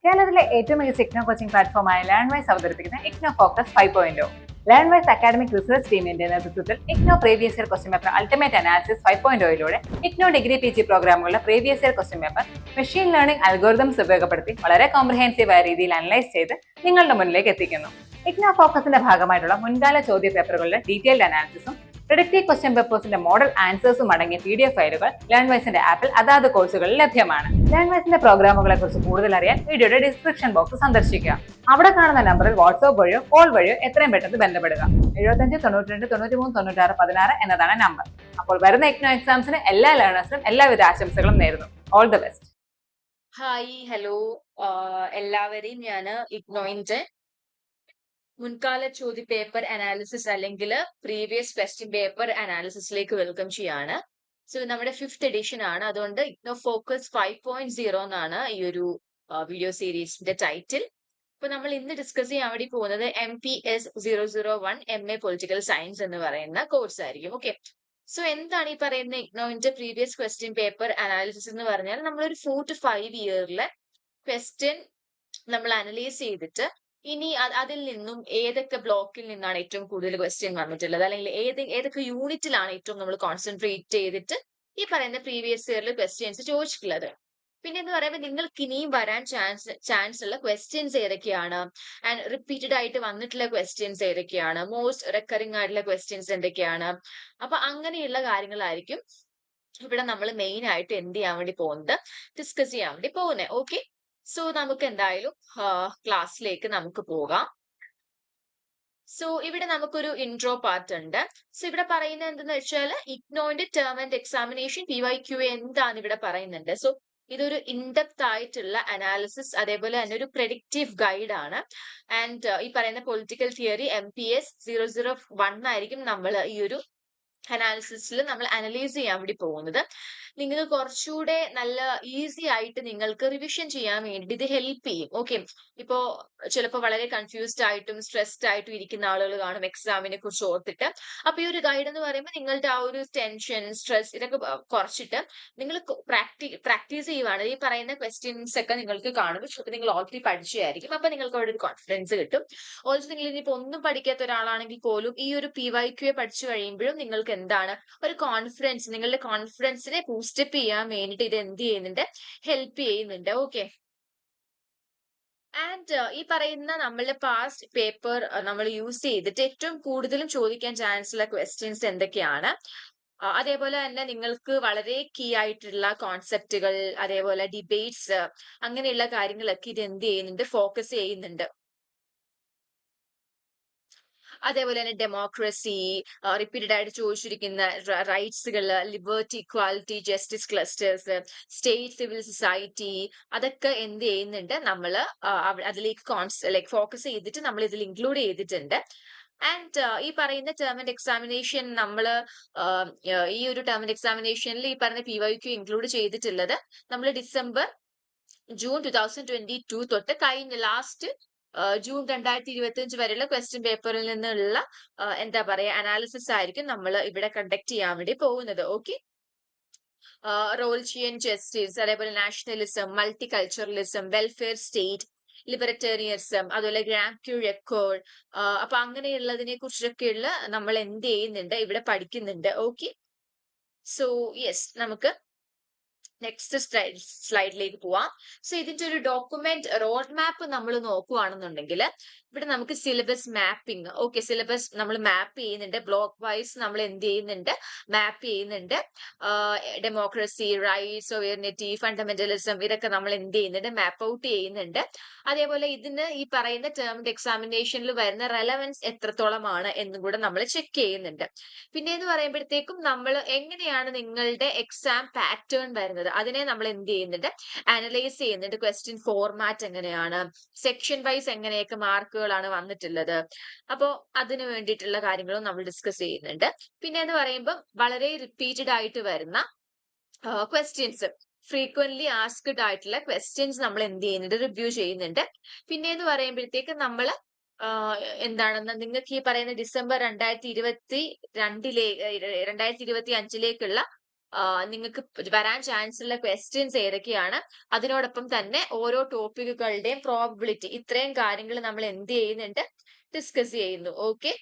കേരളത്തിലെ ഏറ്റവും മികച്ച ഇഗ്നോ കോച്ചിംഗ് പ്ലാറ്റ്ഫോമായ ലേൺവൈസ് അവതരിപ്പിക്കുന്ന IGNOU focus 5.0. Learnwise academic research ടീമിന്റെ നേതൃത്വത്തിൽ IGNOU previous year question paper ultimate analysis 5.0യിലൂടെ ഇഗ്നോ ഡിഗ്രി PG പ്രോഗ്രാമുകളുടെ previous year question paper machine learning algorithms ഉപയോഗപ്പെടുത്തി വളരെ കോംപ്രിഹെൻസീവായ രീതിയിൽ അനലൈസ് ചെയ്ത് നിങ്ങളുടെ മുന്നിലേക്ക് എത്തിക്കുന്നു. ഇഗ്നോ ഫോക്കസിന്റെ ഭാഗമായിട്ടുള്ള മുൻകാല ചോദ്യ പേപ്പറുകളുടെ ഡീറ്റെയിൽഡ് അനാലിസിസും പ്രിഡിക്റ്റീവ് ക്വസ്റ്റ്യൻ പേപ്പേഴ്സിന്റെ മോഡൽ ആൻസേഴ്സും അടങ്ങിയ PDF ഫയലുകൾ ലേൺവൈസിന്റെ ആപ്പിൽ അതാത് കോഴ്സുകളിൽ ലഭ്യമാണ്. ലേൺവൈസിന്റെ പ്രോഗ്രാമുകളെ കുറിച്ച് കൂടുതൽ അറിയാൻ വീഡിയോയുടെ ഡിസ്ക്രിപ്ഷൻ ബോക്സ് സന്ദർശിക്കുക. അവിടെ കാണുന്ന നമ്പറിൽ വാട്സ്ആപ്പ് വഴിയോ കോൾ വഴിയോ എത്രയും പെട്ടെന്ന് ബന്ധപ്പെടുക. 75 92 93 96 16 എന്നതാണ് നമ്പർ. അപ്പോൾ വരുന്ന ഇഗ്നോ എക്സാംസിന് എല്ലാ ലേണേഴ്സിനും എല്ലാവിധ ആശംസകളും നേരുന്നു. All the best. Hi hello എല്ലാവരെയും ഞാൻ ഇഗ്നോയിന്റെ മുൻകാല ചോദ്യ പേപ്പർ അനാലിസിസ് അല്ലെങ്കിൽ പ്രീവിയസ് ക്വസ്റ്റ്യൻ പേപ്പർ അനാലിസിസിലേക്ക് വെൽക്കം ചെയ്യാണ്. സോ നമ്മുടെ 5th എഡിഷൻ ആണ്. അതുകൊണ്ട് ഇഗ്നോ ഫോക്കസ് 5.0 എന്നാണ് ഈ ഒരു വീഡിയോ സീരീസിന്റെ ടൈറ്റിൽ. അപ്പൊ നമ്മൾ ഇന്ന് ഡിസ്കസ് ചെയ്യാൻ വേണ്ടി പോകുന്നത് MPS 001 MA പൊളിറ്റിക്കൽ സയൻസ് എന്ന് പറയുന്ന കോഴ്സ് ആയിരിക്കും. ഓക്കെ, സോ എന്താണ് ഈ പറയുന്ന ഇഗ്നോയിന്റെ പ്രീവിയസ് ക്വസ്റ്റ്യൻ പേപ്പർ അനാലിസിസ് എന്ന് പറഞ്ഞാൽ നമ്മളൊരു 4 to 5 ഇയറിലെ ക്വസ്റ്റ്യൻ നമ്മൾ അനലൈസ് ചെയ്തിട്ട് ഇനി അതിൽ നിന്നും ഏതൊക്കെ ബ്ലോക്കിൽ നിന്നാണ് ഏറ്റവും കൂടുതൽ ക്വസ്റ്റ്യൻ വന്നിട്ടുള്ളത്, അല്ലെങ്കിൽ ഏതൊക്കെ യൂണിറ്റിലാണ് ഏറ്റവും നമ്മൾ കോൺസെൻട്രേറ്റ് ചെയ്തിട്ട് ഈ പറയുന്ന പ്രീവിയസ് ഇയറിൽ ക്വസ്റ്റ്യൻസ് ചോദിച്ചിട്ടുള്ളത്. പിന്നെ എന്ന് പറയുമ്പോൾ നിങ്ങൾക്ക് ഇനിയും വരാൻ ചാൻസ് ഉള്ള ക്വസ്റ്റ്യൻസ് ഏതൊക്കെയാണ്, ആൻഡ് റിപ്പീറ്റഡ് ആയിട്ട് വന്നിട്ടുള്ള ക്വസ്റ്റ്യൻസ് ഏതൊക്കെയാണ്, മോസ്റ്റ് റെക്കറിംഗ് ആയിട്ടുള്ള ക്വസ്റ്റ്യൻസ് എന്തൊക്കെയാണ്. അപ്പൊ അങ്ങനെയുള്ള കാര്യങ്ങളായിരിക്കും ഇവിടെ നമ്മൾ മെയിൻ ആയിട്ട് എന്ത് ചെയ്യാൻ വേണ്ടി പോകുന്നത്, ഡിസ്കസ് ചെയ്യാൻ വേണ്ടി പോകുന്നത്. ഓക്കെ, സോ നമുക്ക് എന്തായാലും ക്ലാസ്സിലേക്ക് നമുക്ക് പോകാം. സോ ഇവിടെ നമുക്കൊരു ഇൻട്രോ പാർട്ട് ഉണ്ട്. സോ ഇവിടെ പറയുന്നത് എന്തെന്ന് വെച്ചാൽ ഇഗ്നോന്റെ ടേം ആൻഡ് എക്സാമിനേഷൻ PYQ എന്താണ് ഇവിടെ പറയുന്നുണ്ട്. സോ ഇതൊരു ഇൻഡെപ്ത് ആയിട്ടുള്ള അനാലിസിസ്, അതേപോലെ തന്നെ ഒരു പ്രെഡിക്റ്റീവ് ഗൈഡ് ആണ്. ആൻഡ് ഈ പറയുന്ന പൊളിറ്റിക്കൽ തിയറി MPS 001 ആയിരിക്കും നമ്മൾ ഈ ഒരു അനാലിസിസിൽ നമ്മൾ അനലൈസ് ചെയ്യാൻ വേണ്ടി പോകുന്നത്. നിങ്ങൾക്ക് കുറച്ചുകൂടെ നല്ല ഈസി ആയിട്ട് നിങ്ങൾക്ക് റിവിഷൻ ചെയ്യാൻ വേണ്ടി ഇത് ഹെൽപ്പ് ചെയ്യും. ഓക്കെ, ഇപ്പോ ചിലപ്പോൾ വളരെ കൺഫ്യൂസ്ഡ് ആയിട്ടും സ്ട്രെസ്ഡ് ആയിട്ടും ഇരിക്കുന്ന ആളുകൾ കാണും എക്സാമിനെ കുറിച്ച് ഓർത്തിട്ട്. അപ്പൊ ഈ ഒരു ഗൈഡ് എന്ന് പറയുമ്പോൾ നിങ്ങളുടെ ആ ഒരു ടെൻഷൻ, സ്ട്രെസ് ഇതൊക്കെ കുറച്ചിട്ട് നിങ്ങൾ പ്രാക്ടീസ് ചെയ്യുവാണ്. ഈ പറയുന്ന ക്വസ്റ്റ്യൻസ് ഒക്കെ നിങ്ങൾക്ക് കാണുമ്പോൾ നിങ്ങൾ ഓൾറെഡി പഠിച്ചായിരിക്കും. അപ്പൊ നിങ്ങൾക്ക് അവിടെ ഒരു കോൺഫിഡൻസ് കിട്ടും. ഓൾസോ നിങ്ങൾ ഇനിയിപ്പോ ഒന്നും പഠിക്കാത്ത ഒരാളാണെങ്കിൽ പോലും ഈ ഒരു PYQ പഠിച്ചു കഴിയുമ്പോഴും നിങ്ങൾക്ക് എന്താണ് ഒരു കോൺഫിഡൻസ്, നിങ്ങളുടെ കോൺഫിഡൻസിനെ ബൂസ്റ്റപ്പ് ചെയ്യാൻ വേണ്ടിയിട്ട് ഇത് എന്ത് ചെയ്യുന്നുണ്ട്, ഹെൽപ്പ് ചെയ്യുന്നുണ്ട്. ഓക്കെ, ആൻഡ് ഈ പറയുന്ന നമ്മളുടെ പാസ്റ്റ് പേപ്പർ നമ്മൾ യൂസ് ചെയ്തിട്ട് ഏറ്റവും കൂടുതലും ചോദിക്കാൻ ചാൻസ് ഉള്ള ക്വസ്റ്റ്യൻസ് എന്തൊക്കെയാണ്, അതേപോലെ തന്നെ നിങ്ങൾക്ക് വളരെ കീ ആയിട്ടുള്ള കോൺസെപ്റ്റുകൾ, അതേപോലെ ഡിബേറ്റ്സ്, അങ്ങനെയുള്ള കാര്യങ്ങളൊക്കെ ഇത് എന്ത് ചെയ്യുന്നുണ്ട്, ഫോക്കസ് ചെയ്യുന്നുണ്ട്. അതേപോലെ തന്നെ ഡെമോക്രസി, റിപ്പീറ്റഡ് ആയിട്ട് ചോദിച്ചിരിക്കുന്ന റൈറ്റ്സുകൾ, liberty, equality, justice clusters, state civil society, അതൊക്കെ എന്ത് ചെയ്യുന്നുണ്ട്, നമ്മൾ അതിലേക്ക് ഫോക്കസ് ചെയ്തിട്ട് നമ്മൾ ഇതിൽ ഇൻക്ലൂഡ് ചെയ്തിട്ടുണ്ട്. ആൻഡ് ഈ പറയുന്ന ടേം ആൻഡ് എക്സാമിനേഷൻ നമ്മൾ ഈ ഒരു ടേം ആൻഡ് എക്സാമിനേഷനിൽ ഈ പറയുന്ന PYQ ഇൻക്ലൂഡ് ചെയ്തിട്ടുള്ളത് നമ്മൾ ജൂൺ 2022 തൊട്ട് കഴിഞ്ഞ ലാസ്റ്റ് ജൂൺ 2025 വരെയുള്ള ക്വസ്റ്റ്യൻ പേപ്പറിൽ നിന്നുള്ള എന്താ പറയാ അനാലിസിസ് ആയിരിക്കും നമ്മൾ ഇവിടെ കണ്ടക്ട് ചെയ്യാൻ വേണ്ടി പോകുന്നത്. ഓക്കെ, റോൾഷിയൻ ജസ്റ്റിസ്, അതേപോലെ nationalism, multiculturalism, welfare state, libertarianism, അതുപോലെ ഗ്രാൻഡ് ക്യൂ റെക്കോർഡ്, അപ്പൊ അങ്ങനെയുള്ളതിനെ കുറിച്ചൊക്കെയുള്ള നമ്മൾ എന്ത് ചെയ്യുന്നുണ്ട്, ഇവിടെ പഠിക്കുന്നുണ്ട്. ഓക്കെ, സോ യെസ്, നമുക്ക് നെക്സ്റ്റ് സ്ലൈഡിലേക്ക് പോവാം. സോ ഇതിന്റെ ഒരു ഡോക്യുമെന്റ് റോഡ് മാപ്പ് നമ്മൾ നോക്കുകയാണെന്നുണ്ടെങ്കിൽ ഇവിടെ നമുക്ക് സിലബസ് മാപ്പിംഗ്, ഓക്കെ, സിലബസ് നമ്മൾ മാപ്പ് ചെയ്യുന്നുണ്ട്. ബ്ലോക്ക് വൈസ് നമ്മൾ എന്ത് ചെയ്യുന്നുണ്ട്, മാപ്പ് ചെയ്യുന്നുണ്ട്. ഡെമോക്രസി, റൈറ്റ്സ്, സോവറിനിറ്റി, ഫണ്ടമെന്റലിസം, ഇതൊക്കെ നമ്മൾ എന്ത് ചെയ്യുന്നുണ്ട്, മാപ്പ് ഔട്ട് ചെയ്യുന്നുണ്ട്. അതേപോലെ ഇതിന് ഈ പറയുന്ന ടേം എക്സാമിനേഷനിൽ വരുന്ന റെലവൻസ് എത്രത്തോളമാണ് എന്നും കൂടെ നമ്മൾ ചെക്ക് ചെയ്യുന്നുണ്ട്. പിന്നെ എന്ന് പറയുമ്പോഴത്തേക്കും നമ്മൾ എങ്ങനെയാണ് നിങ്ങളുടെ എക്സാം പാറ്റേൺ വരുന്നത്, അതിനെ നമ്മൾ എന്ത് ചെയ്യുന്നുണ്ട്, അനലൈസ് ചെയ്യുന്നുണ്ട്. ക്വസ്റ്റ്യൻ ഫോർമാറ്റ് എങ്ങനെയാണ്, സെക്ഷൻ വൈസ് എങ്ങനെയൊക്കെ മാർക്കുകളാണ് വന്നിട്ടുള്ളത്, അപ്പോ അതിന് വേണ്ടിയിട്ടുള്ള കാര്യങ്ങളും നമ്മൾ ഡിസ്കസ് ചെയ്യുന്നുണ്ട്. പിന്നെ എന്ന് പറയുമ്പോൾ വളരെ റിപ്പീറ്റഡ് ആയിട്ട് വരുന്ന ക്വസ്റ്റ്യൻസ്, ഫ്രീക്വന്റ്ലി ആസ്ക്ഡ് ആയിട്ടുള്ള ക്വസ്റ്റ്യൻസ് നമ്മൾ എന്ത് ചെയ്യുന്നുണ്ട്, റിവ്യൂ ചെയ്യുന്നുണ്ട്. പിന്നെ എന്ന് പറയുമ്പോഴത്തേക്ക് നമ്മൾ എന്താണെന്ന് നിങ്ങൾക്ക് ഈ പറയുന്ന ഡിസംബർ 2025 2025 നിങ്ങൾക്ക് വരാൻ ചാൻസ് ഉള്ള ക്വസ്റ്റ്യൻസ് ഏതൊക്കെയാണ്, അതിനോടൊപ്പം തന്നെ ഓരോ ടോപ്പിക്കുകളുടെയും പ്രോബിലിറ്റി, ഇത്രയും കാര്യങ്ങൾ നമ്മൾ എന്ത് ചെയ്യുന്നുണ്ട്, ഡിസ്കസ് ചെയ്യുന്നു. ഓക്കെ.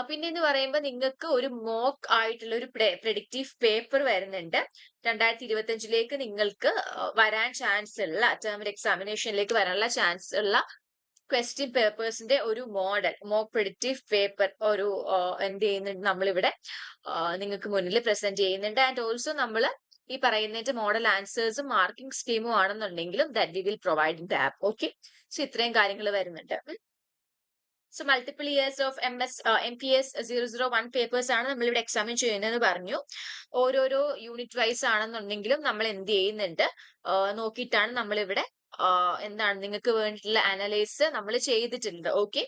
പിന്നെ എന്ന് പറയുമ്പോൾ നിങ്ങൾക്ക് ഒരു മോക്ക് ആയിട്ടുള്ള ഒരു പ്രെഡിക്റ്റീവ് പേപ്പർ വരുന്നുണ്ട്. 2025 നിങ്ങൾക്ക് വരാൻ ചാൻസ് ഉള്ള ടേമിൽ എക്സാമിനേഷനിലേക്ക് വരാനുള്ള ചാൻസ് ഉള്ള ക്വസ്റ്റ്യൻ പേപ്പേഴ്സിന്റെ ഒരു മോക്ക് പ്രെഡിക്റ്റീവ് പേപ്പർ ഒരു എന്ത് ചെയ്യുന്നുണ്ട്, നമ്മളിവിടെ നിങ്ങൾക്ക് മുന്നിൽ പ്രസന്റ് ചെയ്യുന്നുണ്ട്. ആൻഡ് ഓൾസോ നമ്മൾ ഈ പറയുന്നതിന്റെ മോഡൽ ആൻസേഴ്സും മാർക്കിംഗ് സ്കീമും ആണെന്നുണ്ടെങ്കിലും that we will provide in the app. Okay. So ഇത്രയും കാര്യങ്ങൾ വരുന്നുണ്ട്. So multiple years of MPS 001 papers ആണ് നമ്മൾ ഇവിടെ എക്സാമിൻ ചെയ്യുന്നതെന്ന് പറഞ്ഞു. ഓരോരോ യൂണിറ്റ് വൈസ് ആണെന്നുണ്ടെങ്കിലും നമ്മൾ എന്ത് ചെയ്യുന്നുണ്ട്, നോക്കിയിട്ടാണ് നമ്മളിവിടെ എന്താണ് നിങ്ങൾക്ക് വേണ്ടിയിട്ടുള്ള അനലൈസ് നമ്മൾ ചെയ്തിട്ടുണ്ട്. Okay.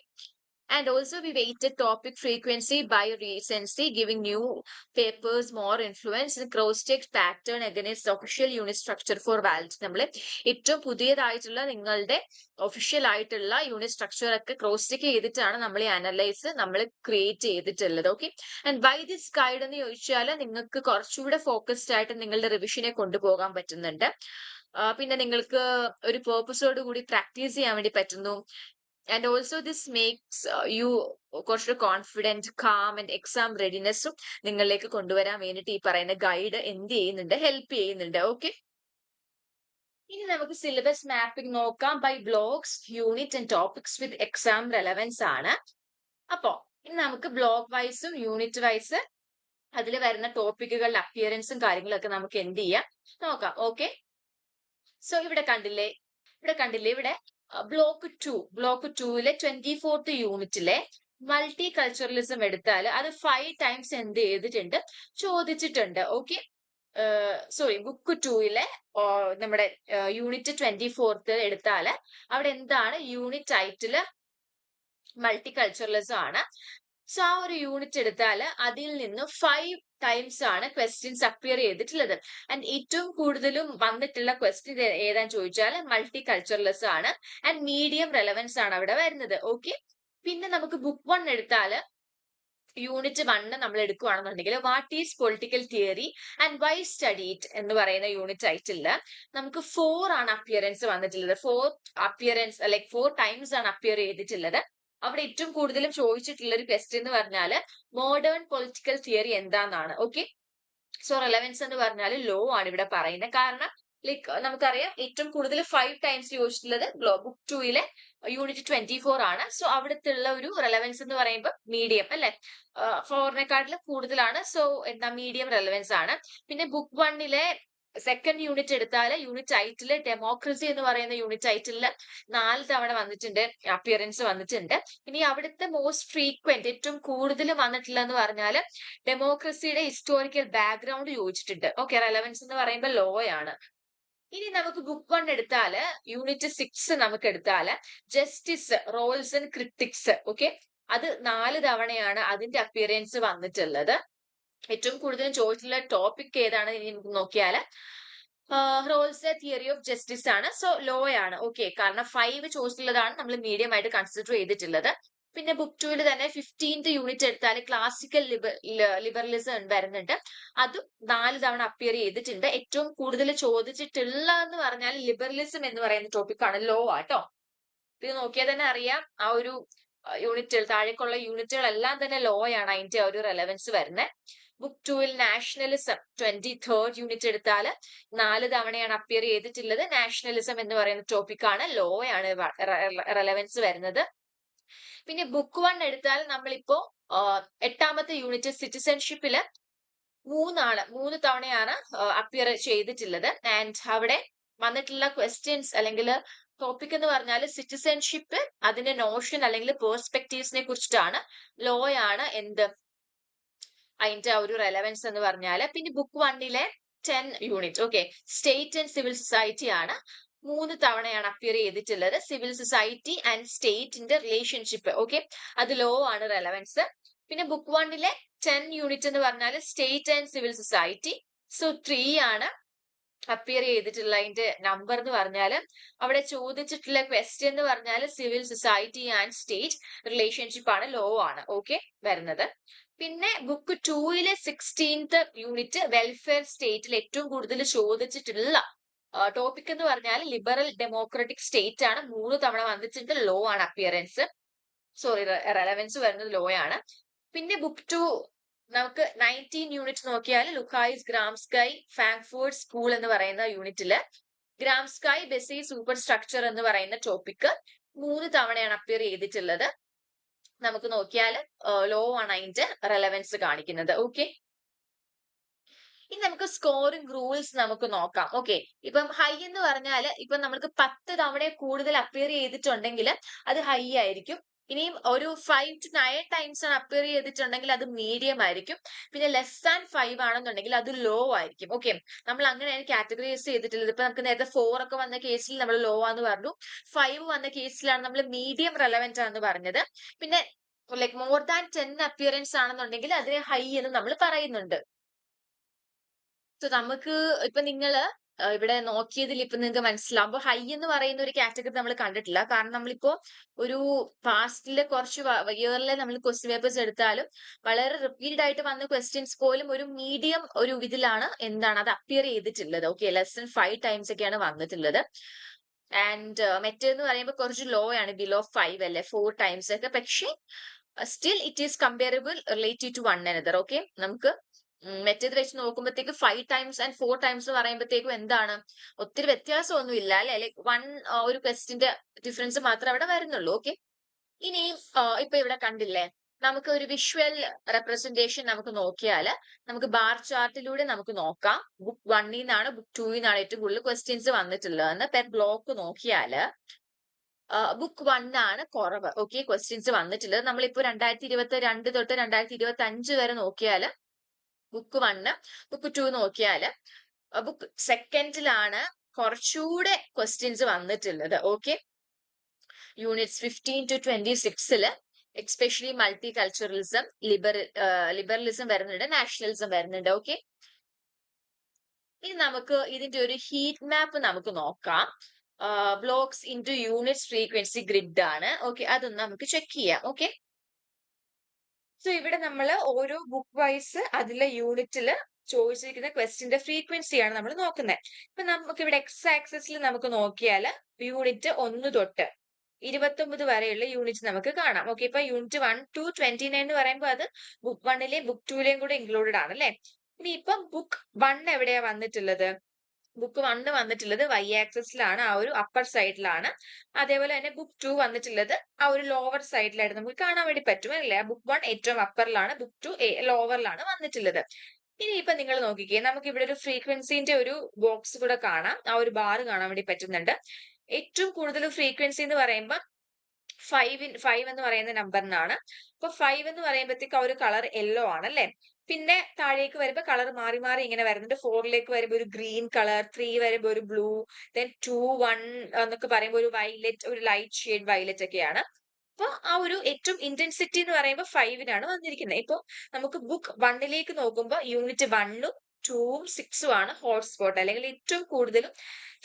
And also we weighted topic frequency by recency, giving new papers more influence and cross-check pattern against official unit structure for valid. നമ്മൾ ഏറ്റവും പുതിയതായിട്ടുള്ള നിങ്ങളുടെ ഒഫീഷ്യൽ ആയിട്ടുള്ള യൂണിറ്റ് സ്ട്രക്ചർ ഒക്കെ ക്രോസ് ചെക്ക് ചെയ്തിട്ടാണ് നമ്മൾ ഈ അനലൈസ് നമ്മൾ ക്രിയേറ്റ് ചെയ്തിട്ടുള്ളത്. Okay. And by this guide എന്ന് ചോദിച്ചാൽ നിങ്ങൾക്ക് കുറച്ചുകൂടെ ഫോക്കസ്ഡ് ആയിട്ട് നിങ്ങളുടെ റിവിഷനെ കൊണ്ടുപോകാൻ പറ്റുന്നുണ്ട്. പിന്നെ നിങ്ങൾക്ക് ഒരു പേർപ്പസോട് കൂടി പ്രാക്ടീസ് ചെയ്യാൻ വേണ്ടി പറ്റുന്നു. And also this makes you കുറച്ച് കോൺഫിഡന്റ്, കാം ആൻഡ് എക്സാം റെഡിനെസ്സും നിങ്ങളിലേക്ക് കൊണ്ടുവരാൻ വേണ്ടിയിട്ട് ഈ പറയുന്ന ഗൈഡ് എന്ത് ചെയ്യുന്നുണ്ട്, ഹെൽപ്പ് ചെയ്യുന്നുണ്ട്. ഓക്കെ. ഇനി നമുക്ക് സിലബസ് മാപ്പിംഗ് നോക്കാം by blocks, unit and topics with exam relevance ആണ്. അപ്പോ ഇനി നമുക്ക് ബ്ലോക്ക് വൈസും യൂണിറ്റ് വൈസ് അതിൽ വരുന്ന ടോപ്പിക്കുകളുടെ അപ്പിയറൻസും കാര്യങ്ങളൊക്കെ നമുക്ക് എന്ത് ചെയ്യാം, നോക്കാം. ഓക്കെ. സോ ഇവിടെ കണ്ടില്ലേ, ഇവിടെ ബ്ലോക്ക് 2 24th യൂണിറ്റിലെ മൾട്ടി കൾച്ചറലിസം എടുത്താൽ അത് 5 ടൈംസ് എന്ത് ചെയ്തിട്ടുണ്ട്, ചോദിച്ചിട്ടുണ്ട്. ഓക്കെ. സോറി, ബുക്ക് 2 നമ്മുടെ യൂണിറ്റ് 24th എടുത്താൽ അവിടെ എന്താണ് യൂണിറ്റ് ടൈറ്റിൽ മൾട്ടി കൾച്ചറലിസം ആണ്. സോ ആ ഒരു യൂണിറ്റ് എടുത്താൽ അതിൽ നിന്ന് 5 ടൈംസ് ആണ് ക്വസ്റ്റ്യൻസ് അപ്പിയർ ചെയ്തിട്ടുള്ളത്. ആൻഡ് ഏറ്റവും കൂടുതലും വന്നിട്ടുള്ള ക്വസ്റ്റ്യൻ ഏതാന്ന് ചോദിച്ചാൽ മൾട്ടി കൾച്ചറലിസം ആണ്. ആൻഡ് മീഡിയം റെലവൻസ് ആണ് അവിടെ വരുന്നത്. ഓക്കെ. പിന്നെ നമുക്ക് ബുക്ക് 1 എടുത്താൽ യൂണിറ്റ് 1 നമ്മൾ എടുക്കുകയാണെന്നുണ്ടെങ്കിൽ what is political theory and why study it എന്ന് പറയുന്ന യൂണിറ്റ് ടൈറ്റില് നമുക്ക് 4 ആണ് അപ്പിയറൻസ് വന്നിട്ടുള്ളത്. 4 ടൈംസ് ആണ് അപ്പിയർ ചെയ്തിട്ടുള്ളത്. അവിടെ ഏറ്റവും കൂടുതലും ചോദിച്ചിട്ടുള്ള ഒരു ക്വസ്റ്റ്യൻ എന്ന് പറഞ്ഞാൽ മോഡേൺ പൊളിറ്റിക്കൽ തിയറി എന്താന്നാണ്. ഓക്കെ. സോ റെലവൻസ് എന്ന് പറഞ്ഞാൽ ലോ ആണ് ഇവിടെ പറയുന്നത്. കാരണം നമുക്കറിയാം ഏറ്റവും കൂടുതൽ 5 ടൈംസ് ചോദിച്ചിട്ടുള്ളത് ബുക്ക് 2 യൂണിറ്റ് 24 ആണ്. സോ അവിടുത്തെ ഉള്ള ഒരു റെലവൻസ് എന്ന് പറയുമ്പോൾ മീഡിയം അല്ലെ, 4-നെക്കാട്ടിലും കൂടുതലാണ്. സോ എന്താ, മീഡിയം റെലവൻസ് ആണ്. പിന്നെ ബുക്ക് 1 സെക്കൻഡ് യൂണിറ്റ് എടുത്താൽ യൂണിറ്റ് ടൈറ്റില് ഡെമോക്രസി എന്ന് പറയുന്ന യൂണിറ്റ് ടൈറ്റില് 4 തവണ വന്നിട്ടുണ്ട്, അപ്പിയറൻസ് വന്നിട്ടുണ്ട്. ഇനി അവിടുത്തെ മോസ്റ്റ് ഫ്രീക്വന്റ് ഏറ്റവും കൂടുതൽ വന്നിട്ടില്ല എന്ന് പറഞ്ഞാൽ ഡെമോക്രസിയുടെ ഹിസ്റ്റോറിക്കൽ ബാക്ക്ഗ്രൗണ്ട് ചോദിച്ചിട്ടുണ്ട്. ഓക്കെ. റെലവൻസ് എന്ന് പറയുമ്പോൾ ലോ ആണ്. ഇനി നമുക്ക് ബുക്ക് 1 എടുത്താൽ യൂണിറ്റ് 6 നമുക്ക് എടുത്താൽ justice, roles and critics. Okay. അത് 4 തവണയാണ് അതിന്റെ അപ്പിയറൻസ് വന്നിട്ടുള്ളത്. ഏറ്റവും കൂടുതൽ ചോദിച്ചിട്ടുള്ള ടോപ്പിക് ഏതാണ് ഇനി നമുക്ക് നോക്കിയാൽ റോൾസ് തിയറി ഓഫ് ജസ്റ്റിസ് ആണ്. സോ ലോ ആണ്. ഓക്കെ. കാരണം 5 ചോദിച്ചിട്ടുള്ളതാണ് നമ്മൾ മീഡിയം ആയിട്ട് കൺസിഡർ ചെയ്തിട്ടുള്ളത്. പിന്നെ ബുക്ക് 2 തന്നെ 15th യൂണിറ്റ് എടുത്താൽ ക്ലാസിക്കൽ ലിബറലിസം വരുന്നുണ്ട്. അതും 4 തവണ അപ്പിയർ ചെയ്തിട്ടുണ്ട്. ഏറ്റവും കൂടുതൽ ചോദിച്ചിട്ടുള്ള എന്ന് പറഞ്ഞാൽ ലിബറലിസം എന്ന് പറയുന്ന ടോപ്പിക് ആണ്, ലോ ആട്ടോ. ഇത് നോക്കിയാൽ തന്നെ അറിയാം ആ ഒരു യൂണിറ്റുകൾ, താഴേക്കുള്ള യൂണിറ്റുകളെല്ലാം തന്നെ ലോ ആണ് അതിന്റെ ഒരു റെലവൻസ് വരുന്നത്. ബുക്ക് 2 നാഷണലിസം 23rd യൂണിറ്റ് എടുത്താൽ 4 തവണയാണ് അപ്പിയർ ചെയ്തിട്ടുള്ളത്. നാഷണലിസം എന്ന് പറയുന്ന ടോപ്പിക് ആണ്, ലോ ആണ് റെലവൻസ് വരുന്നത്. പിന്നെ ബുക്ക് 1 എടുത്താൽ നമ്മളിപ്പോ 8ാമത്തെ യൂണിറ്റ് സിറ്റിസൺഷിപ്പില് 3 തവണയാണ് അപ്പിയർ ചെയ്തിട്ടുള്ളത്. ആൻഡ് അവിടെ വന്നിട്ടുള്ള ക്വസ്റ്റ്യൻസ് അല്ലെങ്കിൽ ടോപ്പിക് എന്ന് പറഞ്ഞാൽ സിറ്റിസൺഷിപ്പ്, അതിന്റെ നോഷൻ അല്ലെങ്കിൽ പേഴ്സ്പെക്റ്റീവ്സിനെ കുറിച്ചിട്ടാണ്. ലോ ആണ് എന്ത്, അതിന്റെ ഒരു റെലവൻസ് എന്ന് പറഞ്ഞാൽ. പിന്നെ book 1 10 unit okay, state and civil society ആണ്. 3 തവണയാണ് അപ്പിയർ ചെയ്തിട്ടുള്ളത്. സിവിൽ സൊസൈറ്റി ആൻഡ് സ്റ്റേറ്റിന്റെ റിലേഷൻഷിപ്പ്. ഓക്കെ. അത് ലോ ആണ് റെലവൻസ്. പിന്നെ ബുക്ക് 1 10 യൂണിറ്റ് എന്ന് പറഞ്ഞാൽ state and civil society. So 3 ആണ്. അപ്പിയർ ചെയ്തിട്ടുള്ള അതിന്റെ നമ്പർ എന്ന് പറഞ്ഞാൽ അവിടെ ചോദിച്ചിട്ടുള്ള ക്വസ്റ്റ്യൻ എന്ന് പറഞ്ഞാൽ civil society and state relationship ആണ്, ലോ ആണ് ഓക്കെ വരുന്നത്. പിന്നെ ബുക്ക് 2 16th യൂണിറ്റ് വെൽഫെയർ സ്റ്റേറ്റിൽ ഏറ്റവും കൂടുതൽ ചോദിച്ചിട്ടുള്ള ടോപ്പിക് എന്ന് പറഞ്ഞാൽ ലിബറൽ ഡെമോക്രാറ്റിക് സ്റ്റേറ്റ് ആണ്. 3 തവണ വന്നിട്ടുണ്ട്. ലോ ആണ് അപ്പിയറൻസ്, സോറി റെലവൻസ് വരുന്നത് ലോ ആണ്. പിന്നെ ബുക്ക് 2 നമുക്ക് 19 യൂണിറ്റ് നോക്കിയാൽ ലുക്കായിസ് ഗ്രാംസ്കൈ ഫ്രാങ്ക്ഫോർട്ട് സ്കൂൾ എന്ന് പറയുന്ന യൂണിറ്റില് ഗ്രാംസ്കൈ ബെസി സൂപ്പർ സ്ട്രക്ചർ എന്ന് പറയുന്ന ടോപ്പിക് 3 തവണയാണ് അപ്പിയർ ചെയ്തിട്ടുള്ളത്. നമുക്ക് നോക്കിയാൽ ലോ ആണ് അതിന്റെ റെലവൻസ് കാണിക്കുന്നത് ഓക്കെ. ഇനി നമുക്ക് സ്കോറിംഗ് റൂൾസ് നമുക്ക് നോക്കാം ഓക്കെ. ഇപ്പം ഹൈ എന്ന് പറഞ്ഞാൽ ഇപ്പൊ നമുക്ക് 10 തവണ കൂടുതൽ അപ്പിയർ ചെയ്തിട്ടുണ്ടെങ്കിൽ അത് ഹൈ ആയിരിക്കും. ഇനിയും ഒരു 5 to 9 ടൈംസ് ആണ് അപ്പിയർ ചെയ്തിട്ടുണ്ടെങ്കിൽ അത് മീഡിയം ആയിരിക്കും. പിന്നെ ലെസ് ദാൻ 5 ആണെന്നുണ്ടെങ്കിൽ അത് ലോ ആയിരിക്കും ഓക്കെ. നമ്മൾ അങ്ങനെയാണ് കാറ്റഗറൈസ് ചെയ്തിട്ടുള്ളത്. ഇപ്പൊ നമുക്ക് നേരത്തെ 4 ഒക്കെ വന്ന കേസിൽ നമ്മൾ ലോ ആന്ന് പറഞ്ഞു, 5 വന്ന കേസിലാണ് നമ്മൾ മീഡിയം റെലവെന്റ് ആണെന്ന് പറഞ്ഞത്. പിന്നെ ലൈക് മോർ ദാൻ 10 അപ്പിയറൻസ് ആണെന്നുണ്ടെങ്കിൽ അതിനെ ഹൈ എന്ന് നമ്മൾ പറയുന്നുണ്ട്. സോ നമുക്ക് ഇപ്പൊ നിങ്ങള് ഇവിടെ നോക്കിയതിൽ ഇപ്പൊ നിങ്ങൾക്ക് മനസ്സിലാവുമ്പോ ഹൈ എന്ന് പറയുന്ന ഒരു കാറ്റഗറി നമ്മൾ കണ്ടിട്ടില്ല. കാരണം നമ്മളിപ്പോ ഒരു പാസ്റ്റിലെ കുറച്ച് ഇയറിലെ നമ്മൾ ക്വസ്റ്റ്യൻ പേപ്പേഴ്സ് എടുത്താലും വളരെ റിപ്പീറ്റഡ് ആയിട്ട് വന്ന ക്വസ്റ്റ്യൻസ് പോലും ഒരു മീഡിയം ഒരു ഇതിലാണ് എന്താണ് അത് അപ്പിയർ ചെയ്തിട്ടുള്ളത് ഓക്കെ. ലെസ് ദാൻ 5 ടൈംസ് ഒക്കെയാണ് വന്നിട്ടുള്ളത്. ആൻഡ് മറ്റേന്ന് പറയുമ്പോൾ കുറച്ച് ലോ ആണ്, ബിലോ 5 അല്ലെ 4 ടൈംസ് ഒക്കെ. പക്ഷേ still it is comparable relative to one another okay. നമുക്ക് മറ്റേത് വെച്ച് നോക്കുമ്പോഴത്തേക്ക് 5 ടൈംസ് ആൻഡ് 4 ടൈംസ് എന്ന് പറയുമ്പോഴത്തേക്കും എന്താണ് ഒത്തിരി വ്യത്യാസമൊന്നും ഇല്ല അല്ലെ. ലൈക് ഒരു ക്വസ്റ്റിന്റെ ഡിഫറൻസ് മാത്രമേ അവിടെ വരുന്നുള്ളൂ ഓക്കെ. ഇനി ഇപ്പൊ ഇവിടെ കണ്ടില്ലേ, നമുക്ക് ഒരു വിഷ്വൽ റെപ്രസെന്റേഷൻ നമുക്ക് നോക്കിയാൽ നമുക്ക് ബാർ ചാർട്ടിലൂടെ നമുക്ക് നോക്കാം. ബുക്ക് 1 നിന്നാണ് ബുക്ക് 2 നിന്നാണ് ഏറ്റവും കൂടുതൽ ക്വസ്റ്റ്യൻസ് വന്നിട്ടുള്ളതെന്ന് പെർ ബ്ലോക്ക് നോക്കിയാല് ബുക്ക് 1 ആണ് കുറവ് ഓക്കെ ക്വസ്റ്റ്യൻസ് വന്നിട്ടുള്ളത്. നമ്മളിപ്പോ 2022 തൊട്ട് 2025 വരെ നോക്കിയാൽ ബുക്ക് 1 ബുക്ക് 2 നോക്കിയാൽ ബുക്ക് സെക്കൻഡിലാണ് കുറച്ചുകൂടെ ക്വസ്റ്റ്യൻസ് വന്നിട്ടുള്ളത് okay. Units 15 to 26 especially multi culturalism, liberalism വരുന്നുണ്ട്, നാഷണലിസം വരുന്നുണ്ട് ഓക്കെ. ഇനി നമുക്ക് ഇതിന്റെ ഒരു ഹീറ്റ് മാപ്പ് നമുക്ക് നോക്കാം. Blocks into units frequency grid ആണ് ഓക്കെ. അതൊന്ന് നമുക്ക് ചെക്ക് ചെയ്യാം ഓക്കെ. സോ ഇവിടെ നമ്മൾ ഓരോ ബുക്ക് വൈസ് അതിലെ യൂണിറ്റില് ചോദിച്ചിരിക്കുന്ന ക്വസ്റ്റിന്റെ ഫ്രീക്വൻസിയാണ് നമ്മൾ നോക്കുന്നത്. ഇപ്പൊ നമുക്ക് ഇവിടെ എക്സ് ആക്സിസിൽ നമുക്ക് നോക്കിയാൽ യൂണിറ്റ് 1 തൊട്ട് 29 വരെയുള്ള യൂണിറ്റ് നമുക്ക് കാണാം ഓക്കെ. ഇപ്പൊ യൂണിറ്റ് 1 to 29 എന്ന് പറയുമ്പോൾ അത് ബുക്ക് 1ലെയും ബുക്ക് 2ലെയും കൂടെ ഇൻക്ലൂഡഡ് ആണ് അല്ലെ. ഇനി ഇപ്പം ബുക്ക് 1 എവിടെയാ വന്നിട്ടുള്ളത്? ബുക്ക് 1 വന്നിട്ടുള്ളത് വൈ ആക്സിസിലാണ്, ആ ഒരു അപ്പർ സൈഡിലാണ്. അതേപോലെ തന്നെ ബുക്ക് 2 വന്നിട്ടുള്ളത് ആ ഒരു ലോവർ സൈഡിലായിട്ട് നമുക്ക് കാണാൻ വേണ്ടി പറ്റും അല്ലേ. ബുക്ക് 1 ഏറ്റവും അപ്പറിലാണ്, ബുക്ക് 2 ലോവറിലാണ് വന്നിട്ടുള്ളത്. ഇനി ഇപ്പൊ നിങ്ങൾ നോക്കിക്കേ, നമുക്ക് ഇവിടെ ഒരു ഫ്രീക്വൻസിന്റെ ഒരു ബോക്സ് കൂടെ കാണാം, ആ ഒരു ബാർ കാണാൻ വേണ്ടി പറ്റുന്നുണ്ട്. ഏറ്റവും കൂടുതൽ ഫ്രീക്വൻസി എന്ന് പറയുമ്പോൾ 5 എന്ന് പറയുന്ന നമ്പറിനാണ്. അപ്പൊ 5 എന്ന് പറയുമ്പോഴത്തേക്ക് ആ ഒരു കളർ യെല്ലോ ആണ് അല്ലെ. പിന്നെ താഴേക്ക് വരുമ്പോൾ കളർ മാറി മാറി ഇങ്ങനെ വരുന്നുണ്ട്. 4ലേക്ക് വരുമ്പോൾ ഒരു ഗ്രീൻ കളർ, 3 വരുമ്പോൾ ഒരു ബ്ലൂ, ദെൻ 2 1 എന്നൊക്കെ പറയുമ്പോൾ ഒരു വയലറ്റ്, ഒരു ലൈറ്റ് ഷെയ്ഡ് വയലറ്റ് ഒക്കെയാണ്. അപ്പൊ ആ ഒരു ഏറ്റവും ഇന്റൻസിറ്റി എന്ന് പറയുമ്പോൾ 5നാണ് വന്നിരിക്കുന്നത്. ഇപ്പൊ നമുക്ക് ബുക്ക് 1ലേക്ക് നോക്കുമ്പോൾ യൂണിറ്റ് 1ഉം 2ഉം 6ഉം ആണ് ഹോട്ട്സ്പോട്ട് അല്ലെങ്കിൽ ഏറ്റവും കൂടുതലും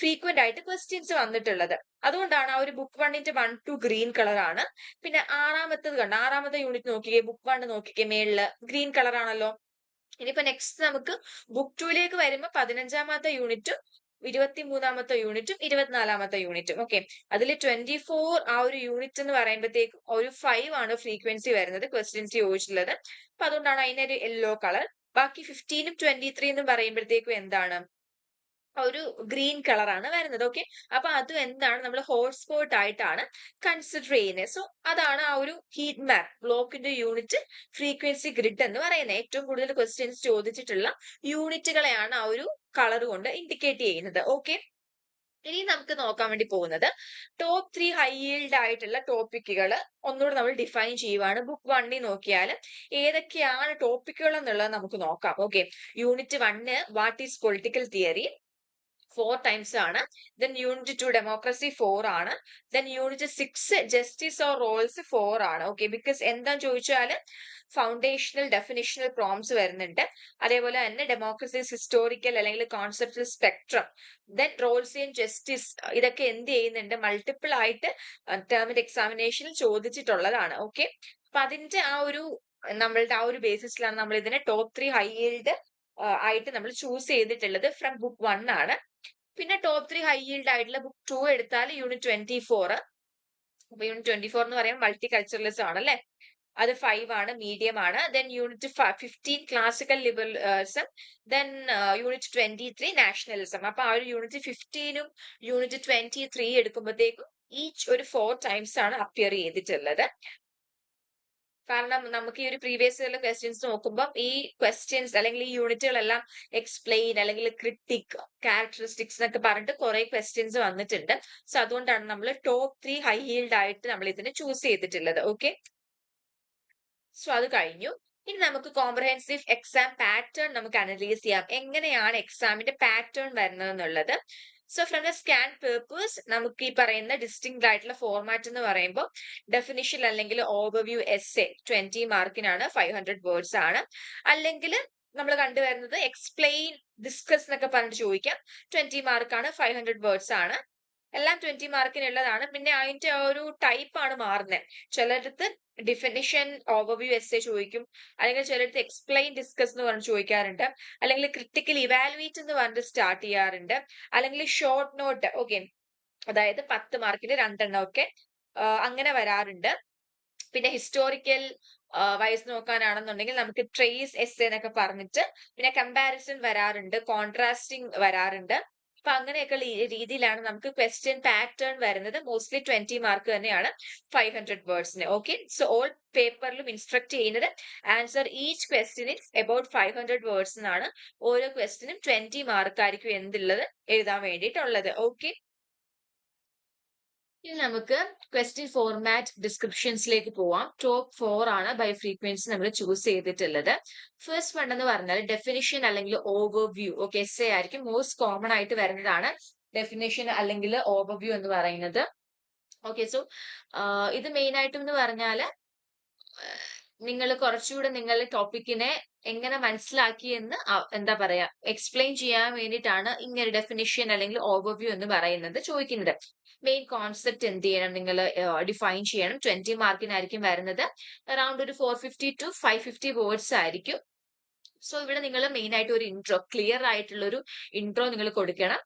ഫ്രീക്വന്റ് ആയിട്ട് ക്വസ്റ്റ്യൻസ് വന്നിട്ടുള്ളത്. അതുകൊണ്ടാണ് ആ ഒരു ബുക്ക് 1ന്റെ 1 to ഗ്രീൻ കളർ ആണ്. പിന്നെ ആറാമത്തെ യൂണിറ്റ് നോക്കിക്കേ, ബുക്ക് 1 നോക്കിക്കേ, മേളില് ഗ്രീൻ കളർ ആണല്ലോ. ഇനിയിപ്പോ നെക്സ്റ്റ് നമുക്ക് ബുക്ക് 2ലേക്ക് വരുമ്പോൾ 15ാമത്തെ യൂണിറ്റും 23ാമത്തെ യൂണിറ്റും 24ാമത്തെ യൂണിറ്റും ഓക്കെ. അതിൽ 24 ആ ഒരു യൂണിറ്റ് എന്ന് പറയുമ്പോഴത്തേക്കും ഒരു 5 ആണ് ഫ്രീക്വൻസി വരുന്നത് ക്വസ്റ്റ്യൻസ് ചോദിച്ചിട്ടുള്ളത്. അപ്പൊ അതുകൊണ്ടാണ് അതിനൊരു യെല്ലോ കളർ. ബാക്കി 15ഉം 23 എന്നും പറയുമ്പോഴത്തേക്കും എന്താണ് ഒരു ഗ്രീൻ കളർ ആണ് വരുന്നത് ഓക്കെ. അപ്പൊ അതും എന്താണ് നമ്മൾ ഹോട്ട്സ്പോട്ട് ആയിട്ടാണ് കൺസിഡർ ചെയ്യുന്നത്. സോ അതാണ് ആ ഒരു ഹീറ്റ് മാപ്പ് ബ്ലോക്കിന്റെ യൂണിറ്റ് ഫ്രീക്വൻസി ഗ്രിഡ് എന്ന് പറയുന്നത്. ഏറ്റവും കൂടുതൽ ക്വസ്റ്റ്യൻസ് ചോദിച്ചിട്ടുള്ള യൂണിറ്റുകളെയാണ് ആ ഒരു കളർ കൊണ്ട് ഇൻഡിക്കേറ്റ് ചെയ്യുന്നത് ഓക്കെ. ഇനി നമുക്ക് നോക്കാൻ വേണ്ടി പോകുന്നത് ടോപ്പ് 3 ഹൈ yield ആയിട്ടുള്ള ടോപ്പിക്കുകൾ ഒന്നുകൂടെ നമ്മൾ ഡിഫൈൻ ചെയ്യുവാണ്. ബുക്ക് 1 നോക്കിയാൽ ഏതൊക്കെയാണ് ടോപ്പിക്കുകൾ എന്നുള്ളത് നമുക്ക് നോക്കാം okay. Unit 1 what is political theory, 4 times ആണ്. ദെൻ യൂണിറ്റ് 2 ഡെമോക്രസി 4 ആണ്. Then unit 6 justice or Rawls 4 ആണ്. ഓക്കെ, ബിക്കോസ് എന്താന്ന് ചോദിച്ചാൽ ഫൗണ്ടേഷണൽ ഡെഫിനിഷണൽ പ്രോംസ് വരുന്നുണ്ട്. അതേപോലെ തന്നെ ഡെമോക്രസീസ് ഹിസ്റ്റോറിക്കൽ അല്ലെങ്കിൽ conceptual spectrum, then Rolls in justice, ഇതൊക്കെ എന്ത് ചെയ്യുന്നുണ്ട്, മൾട്ടിപ്പിൾ ആയിട്ട് ടേമിന്റെ എക്സാമിനേഷനിൽ ചോദിച്ചിട്ടുള്ളതാണ്. ഓക്കെ, അപ്പൊ അതിന്റെ നമ്മളുടെ ആ ഒരു ബേസിസിലാണ് നമ്മൾ ഇതിനെ ടോപ്പ് 3 ഹൈ yield ആയിട്ട് നമ്മൾ ചൂസ് ചെയ്തിട്ടുള്ളത് ഫ്രം ബുക്ക് 1 ആണ്. പിന്നെ ടോപ്പ് 3 ഹൈ yield ആയിട്ടുള്ള ബുക്ക് 2 എടുത്താൽ യൂണിറ്റ് 24. അപ്പൊ യൂണിറ്റ് 24 എന്ന് പറയുമ്പോൾ മൾട്ടി കൾച്ചറലിസം ആണ് അല്ലെ, അത് 5 ആണ്, മീഡിയം ആണ്. Then unit 15 classical liberalism, then unit 23 nationalism. അപ്പൊ ആ ഒരു യൂണിറ്റ് 15ഉം യൂണിറ്റ് 23 എടുക്കുമ്പോഴത്തേക്കും ഈച്ച് ഒരു 4 ടൈംസ് ആണ് അപ്പിയർ ചെയ്തിട്ടുള്ളത്. കാരണം നമുക്ക് ഈ ഒരു പ്രീവിയസ് ഇയറിലെ ക്വസ്റ്റ്യൻസ് നോക്കുമ്പോൾ ഈ ക്വസ്റ്റ്യൻസ് അല്ലെങ്കിൽ ഈ യൂണിറ്റുകളെല്ലാം എക്സ്പ്ലെയിൻ അല്ലെങ്കിൽ ക്രിട്ടിക്, ക്യാരക്ടറിസ്റ്റിക്സ് എന്നൊക്കെ പറഞ്ഞിട്ട് കുറെ ക്വസ്റ്റ്യൻസ് വന്നിട്ടുണ്ട്. സോ അതുകൊണ്ടാണ് നമ്മൾ ടോപ്പ് 3 ഹൈ yield ആയിട്ട് നമ്മൾ ഇതിനെ ചൂസ് ചെയ്തിട്ടുള്ളത്. ഓക്കെ, സോ അത് കഴിഞ്ഞു. ഇനി നമുക്ക് കോംപ്രഹെൻസീവ് എക്സാം പാറ്റേൺ നമുക്ക് അനലൈസ് ചെയ്യാം, എങ്ങനെയാണ് എക്സാമിന്റെ പാറ്റേൺ വരുന്നത് എന്നുള്ളത്. So from the scan papers നമുക്ക് ഈ പറയുന്ന ഡിസ്റ്റിങ്ക്ട് ആയിട്ടുള്ള ഫോർമാറ്റ് എന്ന് പറയുമ്പോൾ ഡെഫിനിഷൻ അല്ലെങ്കിൽ ഓവർവ്യൂ എസ്സേ 20 മാർക്കിനാണ്, 500 വേർഡ്സ് ആണ്. അല്ലെങ്കിൽ നമ്മൾ കണ്ടുവരുന്നത് എക്സ്പ്ലെയിൻ, ഡിസ്കസ് എന്നൊക്കെ പറഞ്ഞിട്ട് ചോദിക്കാം, 20 മാർക്കാണ്, 500 വേർഡ്സ് ആണ്. എല്ലാം 20 മാർക്കിനുള്ളതാണ്. പിന്നെ അതിന്റെ ആ ഒരു ടൈപ്പ് ആണ് മാറുന്നത്. ചിലടത്ത് ഡിഫിനിഷൻ ഓവർവ്യൂ എസ്സേ ചോദിക്കും, അല്ലെങ്കിൽ ചിലടത്ത് എക്സ്പ്ലെയിൻ, ഡിസ്കസ് എന്ന് പറഞ്ഞ് ചോദിക്കാറുണ്ട്, അല്ലെങ്കിൽ ക്രിട്ടിക്കൽ ഇവാലുവേറ്റ് എന്ന് പറഞ്ഞിട്ട് സ്റ്റാർട്ട് ചെയ്യാറുണ്ട്, അല്ലെങ്കിൽ ഷോർട്ട് നോട്ട്. ഓക്കെ, അതായത് 10 മാർക്കിന് 2 എണ്ണം ഒക്കെ അങ്ങനെ വരാറുണ്ട്. പിന്നെ ഹിസ്റ്റോറിക്കൽ വൈസ് നോക്കാനാണെന്നുണ്ടെങ്കിൽ നമുക്ക് ട്രേസ് എസ്സേ എന്നൊക്കെ പറഞ്ഞിട്ട്, പിന്നെ കമ്പാരിസൺ വരാറുണ്ട്, കോൺട്രാസ്റ്റിംഗ് വരാറുണ്ട്. അപ്പൊ അങ്ങനെയൊക്കെ രീതിയിലാണ് നമുക്ക് ക്വസ്റ്റ്യൻ പാറ്റേൺ വരുന്നത്. മോസ്റ്റ്ലി 20 മാർക്ക് തന്നെയാണ് 500 വേർഡ്സിന്. ഓക്കെ, സോ ഓൾ പേപ്പറിലും ഇൻസ്ട്രക്ട് ചെയ്യുന്നത് answer each question is about 500 words എന്നാണ്. ഓരോ ക്വസ്റ്റ്യനും 20 മാർക്ക് ആയിരിക്കും എന്തുള്ളത് എഴുതാൻ വേണ്ടിയിട്ടുള്ളത്. ഓക്കെ, ഇനി നമുക്ക് ക്വസ്റ്റ്യൻ ഫോർമാറ്റ് ഡിസ്ക്രിപ്ഷൻസിലേക്ക് പോവാം. ടോപ്പ് 4 ആണ് ബൈ ഫ്രീക്വൻസി നമ്മൾ ചൂസ് ചെയ്തിട്ടുള്ളത്. ഫസ്റ്റ് വൺ എന്ന് പറഞ്ഞാൽ ഡെഫിനിഷൻ അല്ലെങ്കിൽ ഓവർവ്യൂ. ഓക്കെ, എസ്സേ ആയിരിക്കും മോസ്റ്റ് കോമൺ ആയിട്ട് വരുന്നതാണ് ഡെഫിനിഷൻ അല്ലെങ്കിൽ ഓവർവ്യൂ എന്ന് പറയുന്നത്. ഓക്കെ, സോ ഇത് മെയിൻ ആയിട്ടും എന്ന് പറഞ്ഞാൽ നിങ്ങൾ കുറച്ചുകൂടെ നിങ്ങളുടെ ടോപ്പിക്കിനെ എങ്ങനെ മനസ്സിലാക്കിയെന്ന് എന്താ പറയാ എക്സ്പ്ലെയിൻ ചെയ്യാൻ വേണ്ടിയിട്ടാണ് ഇങ്ങനെ ഡെഫിനിഷൻ അല്ലെങ്കിൽ ഓവർവ്യൂ എന്ന് പറയുന്നത് ചോദിക്കുന്നത്. മെയിൻ കോൺസെപ്റ്റ് എന്ത് ചെയ്യണം, നിങ്ങൾ ഡിഫൈൻ ചെയ്യണം. 20 മാർക്കിനായിരിക്കും വരുന്നത്. അറൌണ്ട് ഒരു 450 to 550 വേർഡ്സ് ആയിരിക്കും. സോ ഇവിടെ നിങ്ങൾ മെയിൻ ആയിട്ട് ഒരു ഇൻട്രോ, ക്ലിയർ ആയിട്ടുള്ള ഒരു ഇൻട്രോ നിങ്ങൾ കൊടുക്കണം.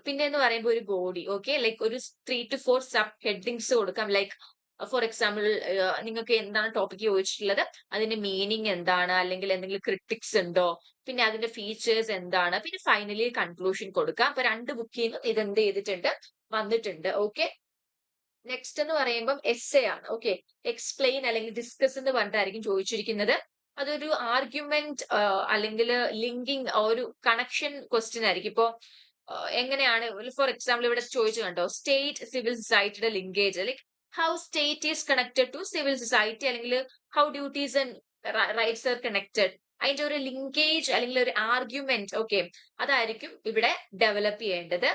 പിന്നെ എന്ന് പറയുമ്പോൾ ഒരു ബോഡി, ഓക്കെ, ലൈക്ക് ഒരു 3 to 4 സബ് ഹെഡിങ്സ് കൊടുക്കാം. ലൈക്ക് ഫോർ എക്സാമ്പിൾ നിങ്ങൾക്ക് എന്താണ് ടോപ്പിക് ചോദിച്ചിട്ടുള്ളത്, അതിന്റെ മീനിങ് എന്താണ്, അല്ലെങ്കിൽ എന്തെങ്കിലും ക്രിട്ടിക്സ് ഉണ്ടോ, പിന്നെ അതിന്റെ ഫീച്ചേഴ്സ് എന്താണ്, പിന്നെ ഫൈനലി കൺക്ലൂഷൻ കൊടുക്കാം. അപ്പൊ 2 ബുക്കിൽ നിന്നും ഇത് എന്ത് ചെയ്തിട്ടുണ്ട്, വന്നിട്ടുണ്ട്. ഓക്കെ, നെക്സ്റ്റ് എന്ന് പറയുമ്പോൾ എസ്സേ ആണ്. ഓക്കെ, എക്സ്പ്ലെയിൻ അല്ലെങ്കിൽ ഡിസ്കസ് എന്ന് പറഞ്ഞിട്ടായിരിക്കും ചോദിച്ചിരിക്കുന്നത്. അതൊരു ആർഗ്യുമെന്റ് അല്ലെങ്കിൽ ലിങ്കിങ്, ഒരു കണക്ഷൻ ക്വസ്റ്റ്യൻ ആയിരിക്കും. ഇപ്പോ എങ്ങനെയാണ്, ഫോർ എക്സാമ്പിൾ ഇവിടെ ചോദിച്ചു കണ്ടോ, സ്റ്റേറ്റ് സിവിൽ സൊസൈറ്റിയുടെ linkage, like how state is connected to civil society, അല്ലെങ്കിൽ how duties and rights are connected, അതിന്റെ ഒരു ലിങ്കേജ് അല്ലെങ്കിൽ ഒരു ആർഗ്യുമെന്റ്. ഓക്കെ, അതായിരിക്കും ഇവിടെ ഡെവലപ്പ് ചെയ്യേണ്ടത്.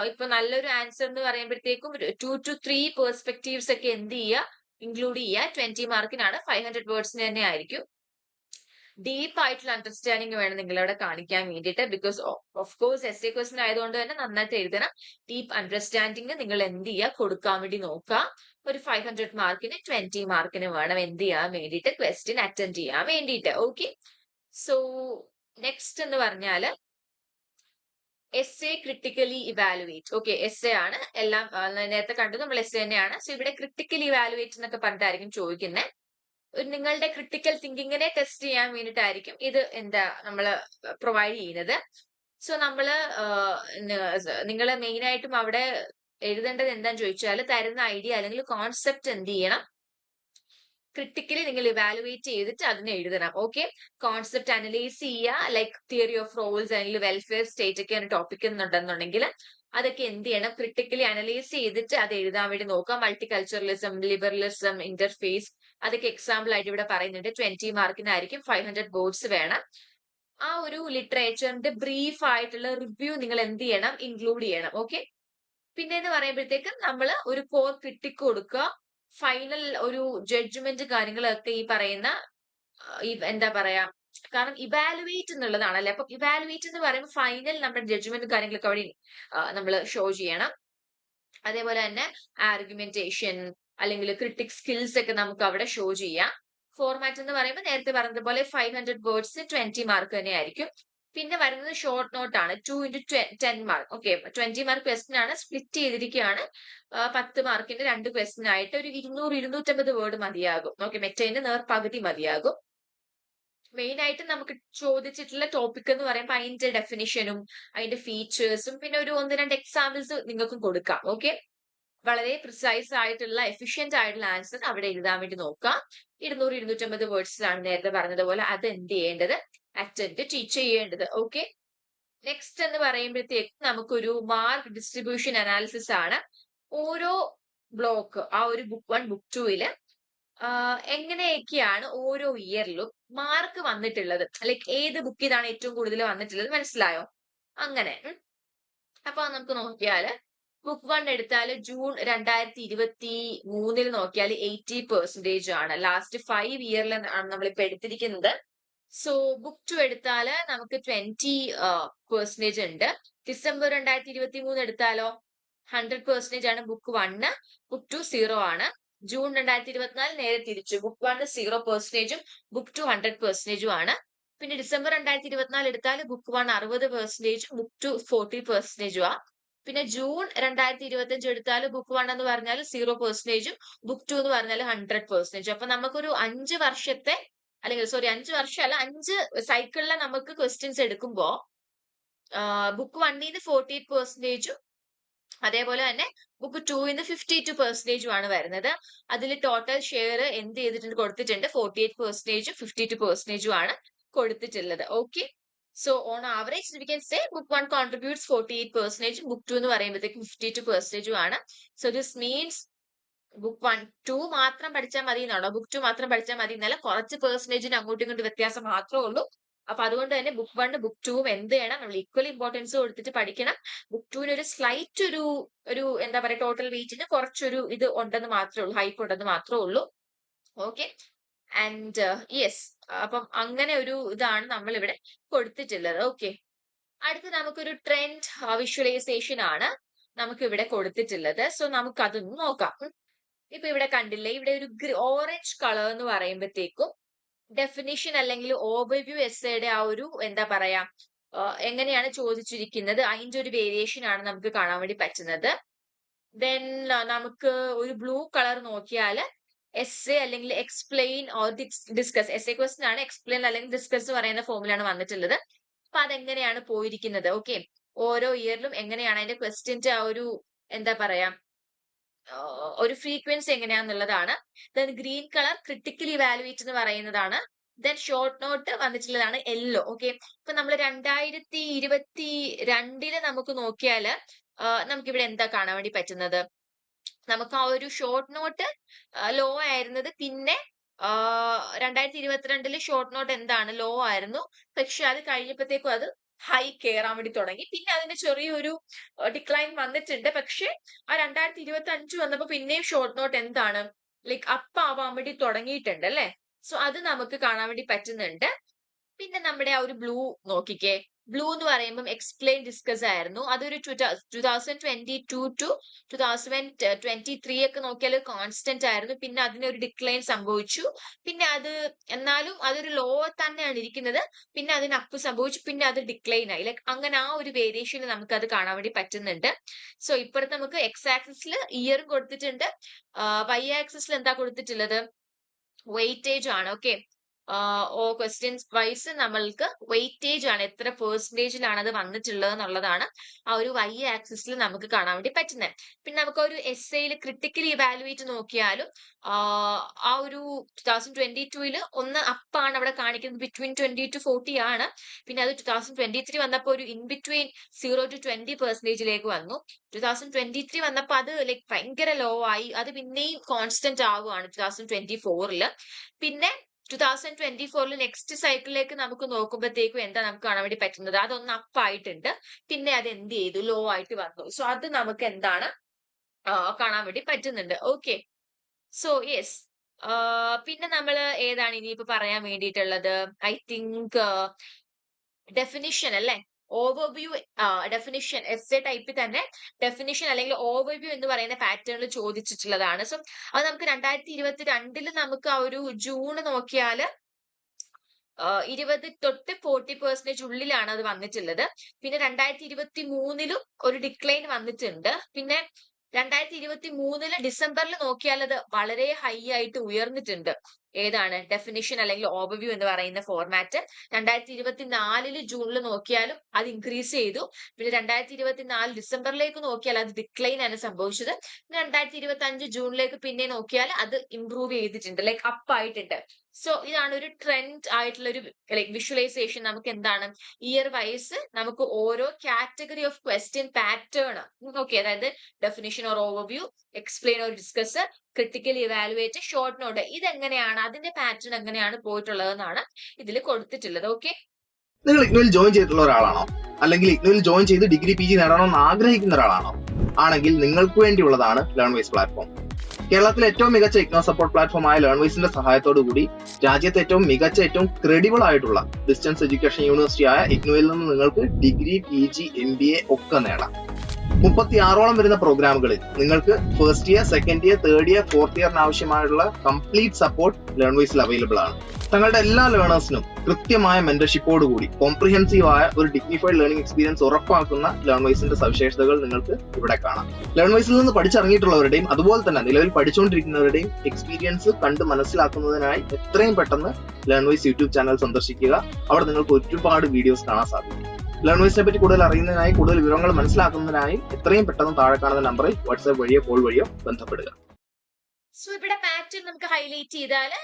ഇപ്പൊ നല്ലൊരു ആൻസർ എന്ന് പറയുമ്പോഴത്തേക്കും 2 to 3 പെർസ്പെക്റ്റീവ്സ് ഒക്കെ എന്ത് ചെയ്യുക, ഇൻക്ലൂഡ് ചെയ്യുക. 20 മാർക്കിനാണ്, 500 വേർഡ്സിന് തന്നെ ആയിരിക്കും. ഡീപ്പ് ആയിട്ടുള്ള അണ്ടർസ്റ്റാൻഡിങ് വേണം നിങ്ങൾ അവിടെ കാണിക്കാൻ വേണ്ടിയിട്ട്. Because of course essay question ആയതുകൊണ്ട് തന്നെ നന്നായിട്ട് എഴുതണം. ഡീപ്പ് അണ്ടർസ്റ്റാൻഡിങ് നിങ്ങൾ എന്ത് ചെയ്യുക, കൊടുക്കാൻ വേണ്ടി നോക്കുക. ഒരു 500 മാർക്കിന് 20 മാർക്കിന് വേണം എന്ത് ചെയ്യാൻ വേണ്ടിയിട്ട്, ക്വസ്റ്റ്യൻ അറ്റൻഡ് ചെയ്യാൻ വേണ്ടിയിട്ട്. ഓക്കെ, സോ നെക്സ്റ്റ് എന്ന് പറഞ്ഞാല് essay critically evaluate. Okay, essay ആണ്, എല്ലാം നേരത്തെ കണ്ടു നമ്മൾ എസ്സേ തന്നെയാണ്. സോ ഇവിടെ ക്രിട്ടിക്കലി ഇവാലുവേറ്റ് എന്നൊക്കെ പറഞ്ഞിട്ടായിരിക്കും ചോദിക്കുന്നത്. നിങ്ങളുടെ ക്രിട്ടിക്കൽ തിങ്കിങ്ങിനെ ടെസ്റ്റ് ചെയ്യാൻ വേണ്ടിയിട്ടായിരിക്കും ഇത് എന്താ നമ്മൾ പ്രൊവൈഡ് ചെയ്യുന്നത്. സോ നമ്മള് നിങ്ങൾ മെയിൻ ആയിട്ടും അവിടെ എഴുതേണ്ടത് എന്താന്ന് ചോദിച്ചാൽ, തരുന്ന ഐഡിയ അല്ലെങ്കിൽ കോൺസെപ്റ്റ് എന്ത് ചെയ്യണം, ക്രിട്ടിക്കലി നിങ്ങൾ ഇവാലുവേറ്റ് ചെയ്തിട്ട് അതിനെ എഴുതണം. ഓക്കെ, കോൺസെപ്റ്റ് അനലൈസ് ചെയ്യുക. ലൈക്ക് തിയറി ഓഫ് റോൾസ് അല്ലെങ്കിൽ വെൽഫെയർ സ്റ്റേറ്റ് ഒക്കെയാണ് ടോപ്പിക് എന്നുണ്ടെന്നുണ്ടെങ്കിൽ അതൊക്കെ എന്ത് ചെയ്യണം, ക്രിട്ടിക്കലി അനലൈസ് ചെയ്തിട്ട് അത് എഴുതാൻ വേണ്ടി നോക്കാം. മൾട്ടികൾച്ചറലിസം, ലിബറലിസം, ഇന്റർഫേസ്, അതൊക്കെ എക്സാമ്പിൾ ആയിട്ട് ഇവിടെ പറയുന്നുണ്ട്. 20 മാർക്കിനായിരിക്കും, 500 വേർഡ്സ് വേണം. ആ ഒരു ലിറ്ററേച്ചറിന്റെ ബ്രീഫ് ആയിട്ടുള്ള റിവ്യൂ നിങ്ങൾ എന്ത് ചെയ്യണം, ഇൻക്ലൂഡ് ചെയ്യണം. ഓക്കെ. പിന്നെ എന്ന് പറയുമ്പോഴത്തേക്കും നമ്മൾ ഒരു കോർ ക്രിട്ടിക് കൊടുക്കുക. ഫൈനൽ ഒരു ജഡ്ജ്മെന്റ് കാര്യങ്ങളൊക്കെ ഈ പറയുന്ന എന്താ പറയാ, കാരണം ഇവാലുവേറ്റ് എന്നുള്ളതാണ് അല്ലെ. അപ്പൊ ഇവാലുവേറ്റ് എന്ന് പറയുമ്പോൾ ഫൈനൽ നമ്മുടെ ജഡ്ജ്മെന്റ് കാര്യങ്ങളൊക്കെ അവിടെ നമ്മൾ ഷോ ചെയ്യണം. അതേപോലെ തന്നെ ആർഗ്യുമെന്റേഷൻ അല്ലെങ്കിൽ ക്രിട്ടിക് സ്കിൽസ് ഒക്കെ നമുക്ക് അവിടെ ഷോ ചെയ്യാം. ഫോർമാറ്റ് എന്ന് പറയുമ്പോൾ നേരത്തെ പറഞ്ഞതുപോലെ 500 വേർഡ്സ് 20 മാർക്ക് തന്നെ ആയിരിക്കും. പിന്നെ വരുന്നത് ഷോർട്ട് നോട്ട് ആണ്, 2 into 10 mark. Okay, 20 mark question ആണ്, സ്പ്ലിറ്റ് ചെയ്തിരിക്കുകയാണ്. 10 മാർക്കിന്റെ 2 ക്വസ്റ്റൻ ആയിട്ട് ഒരു 200-250 വേർഡ് മതിയാകും. ഓക്കെ, മെറ്റേന്റെ നേർപകുതി മതിയാകും. മെയിൻ ആയിട്ട് നമുക്ക് ചോദിച്ചിട്ടുള്ള ടോപ്പിക് എന്ന് പറയുമ്പോൾ അതിന്റെ ഡെഫിനിഷനും അതിന്റെ ഫീച്ചേഴ്സും പിന്നെ ഒരു 1-2 എക്സാമ്പിൾസ് നിങ്ങൾക്ക് കൊടുക്കാം. ഓക്കെ, വളരെ പ്രിസൈസ് ആയിട്ടുള്ള എഫിഷ്യന്റ് ആയിട്ടുള്ള ആൻസർ അവിടെ എഴുതാൻ വേണ്ടി നോക്കാം. 200-250 വേർഡ്സിലാണ് നേരത്തെ പറഞ്ഞതുപോലെ അത് എന്ത് ചെയ്യേണ്ടത്, അറ്റൻഡ് ടീച്ച് ചെയ്യേണ്ടത്. ഓക്കെ, നെക്സ്റ്റ് എന്ന് പറയുമ്പോഴത്തേക്ക് നമുക്കൊരു മാർക്ക് ഡിസ്ട്രിബ്യൂഷൻ അനാലിസിസ് ആണ്. ഓരോ ബ്ലോക്ക് ആ ഒരു ബുക്ക് 1 ബുക്ക് 2 എങ്ങനെയൊക്കെയാണ് ഓരോ ഇയറിലും മാർക്ക് വന്നിട്ടുള്ളത്, ലൈക്ക് ഏത് ബുക്കിലാണ് ഏറ്റവും കൂടുതൽ വന്നിട്ടുള്ളത്, മനസ്സിലായോ? അങ്ങനെ അപ്പൊ നമുക്ക് നോക്കിയാല് ബുക്ക് 1 എടുത്താൽ ജൂൺ 2023 നോക്കിയാൽ 80% ആണ്. ലാസ്റ്റ് 5 ഇയറിൽ ആണ് നമ്മളിപ്പോ എടുത്തിരിക്കുന്നത്. സോ ബുക്ക് 2 എടുത്താല് നമുക്ക് 20% ഉണ്ട്. ഡിസംബർ 2023 എടുത്താലോ 100% ആണ് ബുക്ക് 1, ബുക്ക് 2 0 ആണ്. ജൂൺ 2024 നേരെ തിരിച്ചു, ബുക്ക് 1 0%, ബുക്ക് 2 100% ആണ്. പിന്നെ ഡിസംബർ 2024 എടുത്താൽ ബുക്ക് 1 60%, ബുക്ക് 2 40% ആ. പിന്നെ ജൂൺ 2025 എടുത്താൽ ബുക്ക് 1 എന്ന് പറഞ്ഞാൽ 0%, ബുക്ക് 2 എന്ന് പറഞ്ഞാൽ 100%. അപ്പൊ നമുക്കൊരു 5 വർഷത്തെ അല്ലെങ്കിൽ സോറി 5 വർഷം അല്ല 5 സൈക്കിളിലെ നമുക്ക് ക്വസ്റ്റ്യൻസ് എടുക്കുമ്പോ ബുക്ക് 1 48%, അതേപോലെ തന്നെ ബുക്ക് 2 52% ആണ് വരുന്നത്. അതിൽ ടോട്ടൽ ഷെയർ എന്ത് ചെയ്തിട്ടുണ്ട്, കൊടുത്തിട്ടുണ്ട് 48%, 52% ആണ് കൊടുത്തിട്ടുള്ളത്. Okay, so on average we can say book 1 contributes 48%, book 2 എന്ന് പറയുമ്പോഴത്തേക്ക് 52% ആണ്. സോ ദിസ് മീൻസ് ബുക്ക് 1 2 മാത്രം പഠിച്ചാൽ മതി എന്നാണോ, ബുക്ക് 2 മാത്രം പഠിച്ചാൽ മതി എന്നല്ല, കുറച്ച് പെർസെന്റേജിന് അങ്ങോട്ടും ഇങ്ങോട്ടും വ്യത്യാസം മാത്രമേ ഉള്ളൂ. അപ്പൊ അതുകൊണ്ട് തന്നെ ബുക്ക് 1 ബുക്ക് 2 എന്ത് ചെയ്യണം, നമ്മൾ ഈക്വൽ ഇമ്പോർട്ടൻസ് കൊടുത്തിട്ട് പഠിക്കണം. ബുക്ക് 2 ഒരു സ്ലൈറ്റ് ഒരു എന്താ പറയാ ടോട്ടൽ വെയിറ്റിന് കുറച്ചൊരു ഇത് ഉണ്ടെന്ന് മാത്രമേ ഉള്ളൂ, ഹൈപ്പ് ഉണ്ടെന്ന് മാത്രമേ ഉള്ളൂ. ഓക്കെ, ആൻഡ് യെസ്, അപ്പം അങ്ങനെ ഒരു ഇതാണ് നമ്മൾ ഇവിടെ കൊടുത്തിട്ടുള്ളത്. ഓക്കെ, അടുത്ത് നമുക്കൊരു ട്രെൻഡ് വിഷ്വലൈസേഷൻ ആണ് നമുക്ക് ഇവിടെ കൊടുത്തിട്ടുള്ളത്. സോ നമുക്ക് അതൊന്ന് നോക്കാം. ഇപ്പൊ ഇവിടെ കണ്ടില്ലേ, ഇവിടെ ഒരു ഓറഞ്ച് കളർ എന്ന് പറയുമ്പോഴത്തേക്കും ഡെഫിനിഷൻ അല്ലെങ്കിൽ ഓവർവ്യൂ എസ്സേയുടെ ആ ഒരു എന്താ പറയാ എങ്ങനെയാണ് ചോദിച്ചിരിക്കുന്നത് അതിന്റെ ഒരു വേരിയേഷൻ ആണ് നമുക്ക് കാണാൻ വേണ്ടി പറ്റുന്നത്. ദെൻ നമുക്ക് ഒരു ബ്ലൂ കളർ നോക്കിയാൽ എസ്സേ അല്ലെങ്കിൽ explain or discuss, essay question ആണ്, എക്സ്പ്ലെയിൻ അല്ലെങ്കിൽ ഡിസ്കസ് പറയുന്ന ഫോമിലാണ് വന്നിട്ടുള്ളത്. അപ്പൊ അതെങ്ങനെയാണ് പോയിരിക്കുന്നത്, ഓക്കെ, ഓരോ ഇയറിലും എങ്ങനെയാണ് അതിന്റെ ക്വസ്റ്റ്യന്റെ ആ ഒരു എന്താ പറയാ ഒരു ഫ്രീക്വൻസി എങ്ങനെയാന്നുള്ളതാണ്. Then green colour critically evaluate എന്ന് പറയുന്നതാണ്. ദെൻ ഷോർട്ട് നോട്ട് വന്നിട്ടുള്ളതാണ് യെല്ലോ. ഓക്കെ, ഇപ്പൊ നമ്മൾ 2022 നമുക്ക് നോക്കിയാല് നമുക്ക് ഇവിടെ എന്താ കാണാൻ വേണ്ടി പറ്റുന്നത്, നമുക്ക് ആ ഒരു ഷോർട്ട് നോട്ട് ലോ ആയിരുന്നത്, പിന്നെ 2022 ഷോർട്ട് നോട്ട് എന്താണ് ലോ ആയിരുന്നു, പക്ഷെ അത് കഴിഞ്ഞപ്പോഴത്തേക്കും അത് ഹൈ കയറാൻ വേണ്ടി തുടങ്ങി. പിന്നെ അതിന്റെ ചെറിയൊരു ഡിക്ലൈൻ വന്നിട്ടുണ്ട്. പക്ഷെ ആ 2025 വന്നപ്പോ പിന്നെയും ഷോർട്ട് നോട്ട് എന്താണ് ലൈക്ക് അപ്പ് ആവാൻ വേണ്ടി തുടങ്ങിയിട്ടുണ്ട് അല്ലെ. സോ അത് നമുക്ക് കാണാൻ വേണ്ടി പറ്റുന്നുണ്ട്. പിന്നെ നമ്മുടെ ആ ഒരു ബ്ലൂ നോക്കിക്കേ, ബ്ലൂ എന്ന് പറയുമ്പോൾ എക്സ്പ്ലെയിൻ ഡിസ്കസ് ആയിരുന്നു. അതൊരു 2022 ടു 2023 ഒക്കെ നോക്കിയാൽ കോൺസ്റ്റന്റ് ആയിരുന്നു. പിന്നെ അതിനൊരു ഡിക്ലൈൻ സംഭവിച്ചു. പിന്നെ അത് എന്നാലും അതൊരു ലോ തന്നെയാണ് ഇരിക്കുന്നത്. പിന്നെ അതിന് അപ്പ് സംഭവിച്ചു, പിന്നെ അത് ഡിക്ലൈൻ ആയി. ലൈക്ക് അങ്ങനെ ആ ഒരു വേരിയേഷൻ നമുക്ക് അത് കാണാൻ വേണ്ടി പറ്റുന്നുണ്ട്. സോ ഇപ്പുറത്ത് നമുക്ക് എക്സ് ആക്സിസിൽ ഇയറും കൊടുത്തിട്ടുണ്ട്, വൈ ആക്സിസിൽ എന്താ കൊടുത്തിട്ടുള്ളത്, വെയിറ്റേജ് ആണ്. ഓക്കെ, ഓ ക്വസ്റ്റ്യൻസ് വൈസ് നമ്മൾക്ക് വെയിറ്റേജ് ആണ്, എത്ര പെർസെന്റേജിലാണ് അത് വന്നിട്ടുള്ളത് എന്നുള്ളതാണ് ആ ഒരു വൈ ആക്സിസിൽ നമുക്ക് കാണാൻ വേണ്ടി പറ്റുന്നത്. പിന്നെ നമുക്ക് ഒരു എസ്സേയിൽ ക്രിട്ടിക്കലി ഇവാലുവേറ്റ് നോക്കിയാലും ആ ഒരു 2022 ഒന്ന് അപ്പാണ് അവിടെ കാണിക്കുന്നത്, ബിറ്റ്വീൻ 20 to 40 ആണ്. പിന്നെ അത് 2023 വന്നപ്പോൾ ഒരു ഇൻ ബിറ്റ്വീൻ 0 to 20% വന്നു. 2023 വന്നപ്പോൾ അത് ലൈക്ക് ഭയങ്കര ലോ ആയി, അത് പിന്നെയും കോൺസ്റ്റന്റ് ആവുകയാണ് 2024. പിന്നെ 2024 നെക്സ്റ്റ് സൈക്കിളിലേക്ക് നമുക്ക് നോക്കുമ്പോഴത്തേക്കും എന്താ നമുക്ക് കാണാൻ വേണ്ടി പറ്റുന്നത്, അതൊന്ന് അപ്പ് ആയിട്ടുണ്ട്, പിന്നെ അത് എന്ത് ചെയ്തു, ലോ ആയിട്ട് വന്നു. സോ അത് നമുക്ക് എന്താണ് കാണാൻ വേണ്ടി പറ്റുന്നുണ്ട്. Okay, so yes. പിന്നെ നമ്മൾ ഏതാണ് ഇനിയിപ്പോ പറയാൻ വേണ്ടിയിട്ടുള്ളത്, ഐ തിങ്ക് ഡെഫിനിഷൻ അല്ലെ, ഓവർവ്യൂ. ഡെഫിനിഷൻ എസ് എ ടൈപ്പിൽ തന്നെ ഡെഫിനിഷൻ അല്ലെങ്കിൽ ഓവർവ്യൂ എന്ന് പറയുന്ന പാറ്റേണിൽ ചോദിച്ചിട്ടുള്ളതാണ്. സോ അത് നമുക്ക് 2022 നമുക്ക് ആ ഒരു ജൂൺ നോക്കിയാല് 20 തൊട്ട് 40% ഉള്ളിലാണ് അത് വന്നിട്ടുള്ളത്. പിന്നെ 2023 ഒരു ഡിക്ലൈൻ വന്നിട്ടുണ്ട്. പിന്നെ 2023 ഡിസംബറിൽ നോക്കിയാൽ അത് വളരെ ഹൈ ആയിട്ട് ഉയർന്നിട്ടുണ്ട്. ഏതാണ് ഡെഫിനിഷൻ അല്ലെങ്കിൽ ഓവർവ്യൂ എന്ന് പറയുന്ന ഫോർമാറ്റ്. 2024 ജൂണിൽ നോക്കിയാലും അത് ഇൻക്രീസ് ചെയ്തു. പിന്നെ 2024 ഡിസംബറിലേക്ക് നോക്കിയാൽ അത് ഡിക്ലൈൻ ആണ് സംഭവിച്ചത്. 2025 ജൂണിലേക്ക് പിന്നെ നോക്കിയാൽ അത് ഇംപ്രൂവ് ചെയ്തിട്ടുണ്ട്, ലൈക്ക് അപ്പ് ആയിട്ടുണ്ട്. സോ ഇതാണ് ഒരു ട്രെൻഡ് ആയിട്ടുള്ള ഒരു ലൈക് വിഷ്വലൈസേഷൻ. നമുക്ക് എന്താണ് ഇയർ വൈസ് നമുക്ക് ഓരോ category of question pattern, okay, അതായത് definition or overview, explain or discuss, critically evaluate, short note, ഇതെങ്ങനെയാണ് അതിന്റെ പാറ്റേൺ എങ്ങനെയാണ് പോയിട്ടുള്ളതെന്നാണ് ഇതിൽ കൊടുത്തിട്ടുള്ളത്. ഓക്കെ, നിങ്ങൾ ഇഗ്നുവിൽ ജോയിൻ ചെയ്തിട്ടുള്ള ഒരാളാണോ, അല്ലെങ്കിൽ ഇഗ്നുവിൽ ജോയിൻ ചെയ്ത് ഡിഗ്രി PG നേടണമെന്ന് ആഗ്രഹിക്കുന്ന ഒരാളാണോ? ആണെങ്കിൽ നിങ്ങൾക്ക് വേണ്ടിയുള്ളതാണ് ലേൺവൈസ് പ്ലാറ്റ്ഫോം. കേരളത്തിലെ ഏറ്റവും മികച്ച ഇഗ്നോ സപ്പോർട്ട് പ്ലാറ്റ്ഫോമായ ലേൺവൈസിന്റെ സഹായത്തോടു കൂടി രാജ്യത്തെ ഏറ്റവും മികച്ച, ഏറ്റവും ക്രെഡിബിൾ ആയിട്ടുള്ള ഡിസ്റ്റൻസ് എഡ്യൂക്കേഷൻ യൂണിവേഴ്സിറ്റിയായ ഇഗ്നുവിൽ നിന്ന് നിങ്ങൾക്ക് ഡിഗ്രി PG MBA ഒക്കെ നേടാം. 36ഓളം വരുന്ന പ്രോഗ്രാമുകളിൽ നിങ്ങൾക്ക് first year, second year, third year, fourth ഇയറിന് ആവശ്യമായുള്ള കംപ്ലീറ്റ് സപ്പോർട്ട് ലേൺവൈസിൽ അവൈലബിൾ ആണ്. തങ്ങളുടെ എല്ലാ ലേണേഴ്സിനും കൃത്യമായ മെന്റർഷിപ്പോട് കൂടി കോംപ്രിഹെൻസീവ് ആയ ഒരു ഡിഗ്നിഫൈഡ് ലേണിംഗ് എക്സ്പീരിയൻസ് ഉറപ്പാക്കുന്ന ലേൺവൈസിന്റെ സവിശേഷതകൾ നിങ്ങൾക്ക് ഇവിടെ കാണാം. ലേൺവൈസിൽ നിന്ന് പഠിച്ചിറങ്ങിയിട്ടുള്ളവരുടെയും അതുപോലെ തന്നെ നിലവിൽ പഠിച്ചുകൊണ്ടിരിക്കുന്നവരുടെയും എക്സ്പീരിയൻസ് കണ്ട് മനസ്സിലാക്കുന്നതിനായി എത്രയും പെട്ടെന്ന് ലേൺവൈസ് യൂട്യൂബ് ചാനൽ സന്ദർശിക്കുക. അവിടെ നിങ്ങൾക്ക് ഒരുപാട് വീഡിയോസ് കാണാൻ സാധിക്കും. ലേൺവൈസിനെ പറ്റി കൂടുതൽ അറിയുന്നതിനായി, കൂടുതൽ വിവരങ്ങൾ മനസ്സിലാക്കുന്നതിനായി എത്രയും പെട്ടെന്ന് താഴെ കാണുന്ന നമ്പറിൽ വാട്സ്ആപ്പ് വഴിയോ കോൾ വഴിയോ ബന്ധപ്പെടുക. സോ ഇവിടെ പാറ്റേൺ നമുക്ക് ഹൈലൈറ്റ് ചെയ്താല്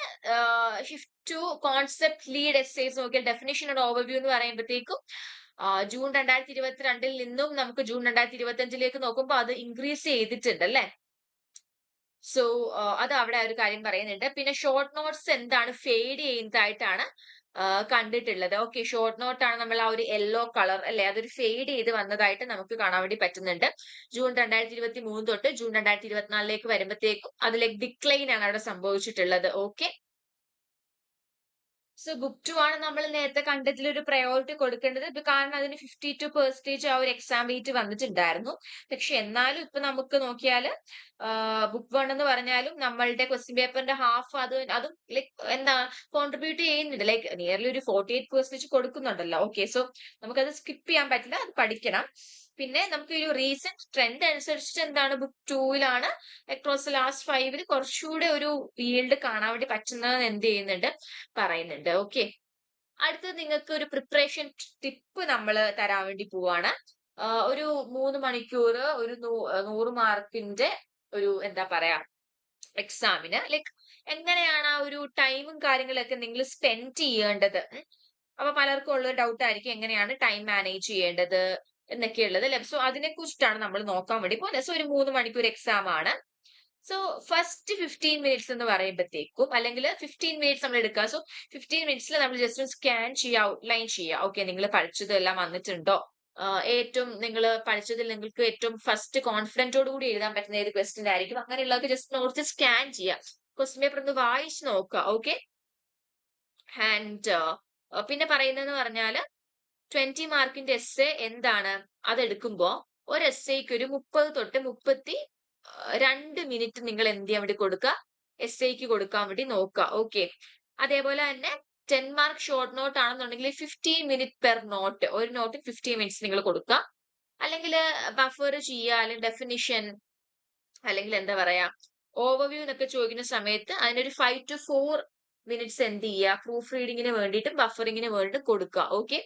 shift to concept lead essays നോക്കിയാൽ ഡെഫിനിഷൻ ആൻഡ് ഓവർവ്യൂ എന്ന് പറയുമ്പോഴത്തേക്കും ജൂൺ 2022 നിന്നും നമുക്ക് ജൂൺ 2025 നോക്കുമ്പോൾ അത് ഇൻക്രീസ് ചെയ്തിട്ടുണ്ട് അല്ലെ. സോ അത് അവിടെ ഒരു കാര്യം പറയുന്നുണ്ട്. പിന്നെ ഷോർട്ട് നോട്ട്സ് എന്താണ് ഫെയ്ഡ് ചെയ്യുന്നതായിട്ടാണ് കണ്ടിട്ടുള്ളത്. ഓക്കെ, ഷോർട്ട് നോട്ട് ആണ് നമ്മൾ ആ ഒരു യെല്ലോ കളർ അല്ലെ, അതൊരു ഫെയ്ഡ് ചെയ്ത് വന്നതായിട്ട് നമുക്ക് കാണാൻ വേണ്ടി പറ്റുന്നുണ്ട്. ജൂൺ 2023 തൊട്ട് ജൂൺ 2024 വരുമ്പോഴത്തേക്കും അതിലേക്ക് ഡിക്ലൈൻ ആണ് അവിടെ സംഭവിച്ചിട്ടുള്ളത്. ഓക്കെ, സോ ബുക്ക് 2 ആണ് നമ്മൾ നേരത്തെ കണ്ടതിൽ ഒരു പ്രയോറിറ്റി കൊടുക്കേണ്ടത്. കാരണം അതിന് 52% ആ ഒരു എക്സാം വെയിറ്റ് വന്നിട്ടുണ്ടായിരുന്നു. പക്ഷെ എന്നാലും ഇപ്പൊ നമുക്ക് നോക്കിയാൽ ബുക്ക് 1 എന്ന് പറഞ്ഞാലും നമ്മളുടെ ക്വസ്റ്റ്യൻ പേപ്പറിന്റെ ഹാഫ് അതും ലൈക്ക് എന്താ കോൺട്രിബ്യൂട്ട് ചെയ്യുന്നുണ്ട്, ലൈക്ക് നിയർലി ഒരു 48% കൊടുക്കുന്നുണ്ടല്ലോ. ഓക്കെ, സോ നമുക്കത് സ്കിപ്പ് ചെയ്യാൻ പറ്റില്ല, അത് പഠിക്കണം. പിന്നെ നമുക്ക് ഒരു റീസെന്റ് ട്രെൻഡ് അനുസരിച്ചിട്ട് എന്താണ് ബുക്ക് 2 അക്രോസ് ലാസ്റ്റ് 5 കുറച്ചുകൂടെ ഒരു ഫീൽഡ് കാണാൻ വേണ്ടി പറ്റുന്നത് എന്ത് ചെയ്യുന്നുണ്ട് പറയുന്നുണ്ട്. ഓക്കെ, അടുത്തത് നിങ്ങൾക്ക് ഒരു പ്രിപ്പറേഷൻ ടിപ്പ് നമ്മൾ തരാൻ വേണ്ടി പോവാണ്. ഒരു 3 മണിക്കൂർ ഒരു 100 മാർക്കിന്റെ ഒരു എന്താ പറയാ എക്സാമിന് ലൈക്ക് എങ്ങനെയാണ് ആ ഒരു ടൈമും കാര്യങ്ങളൊക്കെ നിങ്ങൾ സ്പെൻഡ് ചെയ്യേണ്ടത്. അപ്പൊ പലർക്കും ഉള്ള ഡൗട്ട് ആയിരിക്കും എങ്ങനെയാണ് ടൈം മാനേജ് ചെയ്യേണ്ടത് എന്നൊക്കെയുള്ളത് അല്ലെ. സോ അതിനെ കുറിച്ചിട്ടാണ് നമ്മൾ നോക്കാൻ വേണ്ടി പോകുന്നത്. സോ ഒരു 3 മണിക്കൂർ എക്സാം ആണ്. സോ ഫസ്റ്റ് 15 മിനിറ്റ്സ് എന്ന് പറയുമ്പോഴത്തേക്കും അല്ലെങ്കിൽ 15 മിനിറ്റ്സ് നമ്മൾ എടുക്കുക. സോ 15 മിനിറ്റ്സിൽ നമ്മൾ ജസ്റ്റ് സ്കാൻ ചെയ്യുക, ഔട്ട്ലൈൻ ചെയ്യുക. ഓക്കെ, നിങ്ങൾ പഠിച്ചത് എല്ലാം വന്നിട്ടുണ്ടോ, ഏറ്റവും നിങ്ങൾ പഠിച്ചതിൽ നിങ്ങൾക്ക് ഏറ്റവും ഫസ്റ്റ് കോൺഫിഡന്റോട് കൂടി എഴുതാൻ പറ്റുന്ന ഏത് ക്വസ്റ്റ്യൻ ആയിരിക്കും, അങ്ങനെയുള്ളതൊക്കെ ജസ്റ്റ് നോട്ട്സ് സ്കാൻ ചെയ്യുക, ക്വസ്റ്റ്യൻ പേപ്പർ ഒന്ന് വായിച്ച് നോക്കുക. ഓക്കെ, ആൻഡ് പിന്നെ പറയുന്നതെന്ന് പറഞ്ഞാല് 20 മാർക്കിന്റെ എസ്സേ എന്താണ് അതെടുക്കുമ്പോ ഒരു എസ്സേക്ക് ഒരു 30 തൊട്ട് 32 മിനിറ്റ് നിങ്ങൾ എന്ത് ചെയ്യാൻ വേണ്ടി കൊടുക്കുക, എസ്സേക്ക് കൊടുക്കാൻ വേണ്ടി നോക്കുക. ഓക്കെ, അതേപോലെ തന്നെ 10 മാർക്ക് ഷോർട്ട് നോട്ട് ആണെന്നുണ്ടെങ്കിൽ 15 മിനിറ്റ് പെർ നോട്ട്, ഒരു നോട്ട് 15 മിനിറ്റ്സ് നിങ്ങൾ കൊടുക്കുക. അല്ലെങ്കിൽ ബഫർ ചെയ്യുക, അല്ലെങ്കിൽ ഡെഫിനിഷൻ, അല്ലെങ്കിൽ എന്താ പറയാ ഓവർവ്യൂ എന്നൊക്കെ ചോദിക്കുന്ന സമയത്ത് അതിനൊരു 5 to 4 മിനിറ്റ്സ് എന്ത് ചെയ്യുക, പ്രൂഫ് റീഡിങ്ങിന് വേണ്ടിയിട്ടും ബഫറിങ്ങിന് വേണ്ടിയിട്ടും കൊടുക്കുക. ഓക്കെ,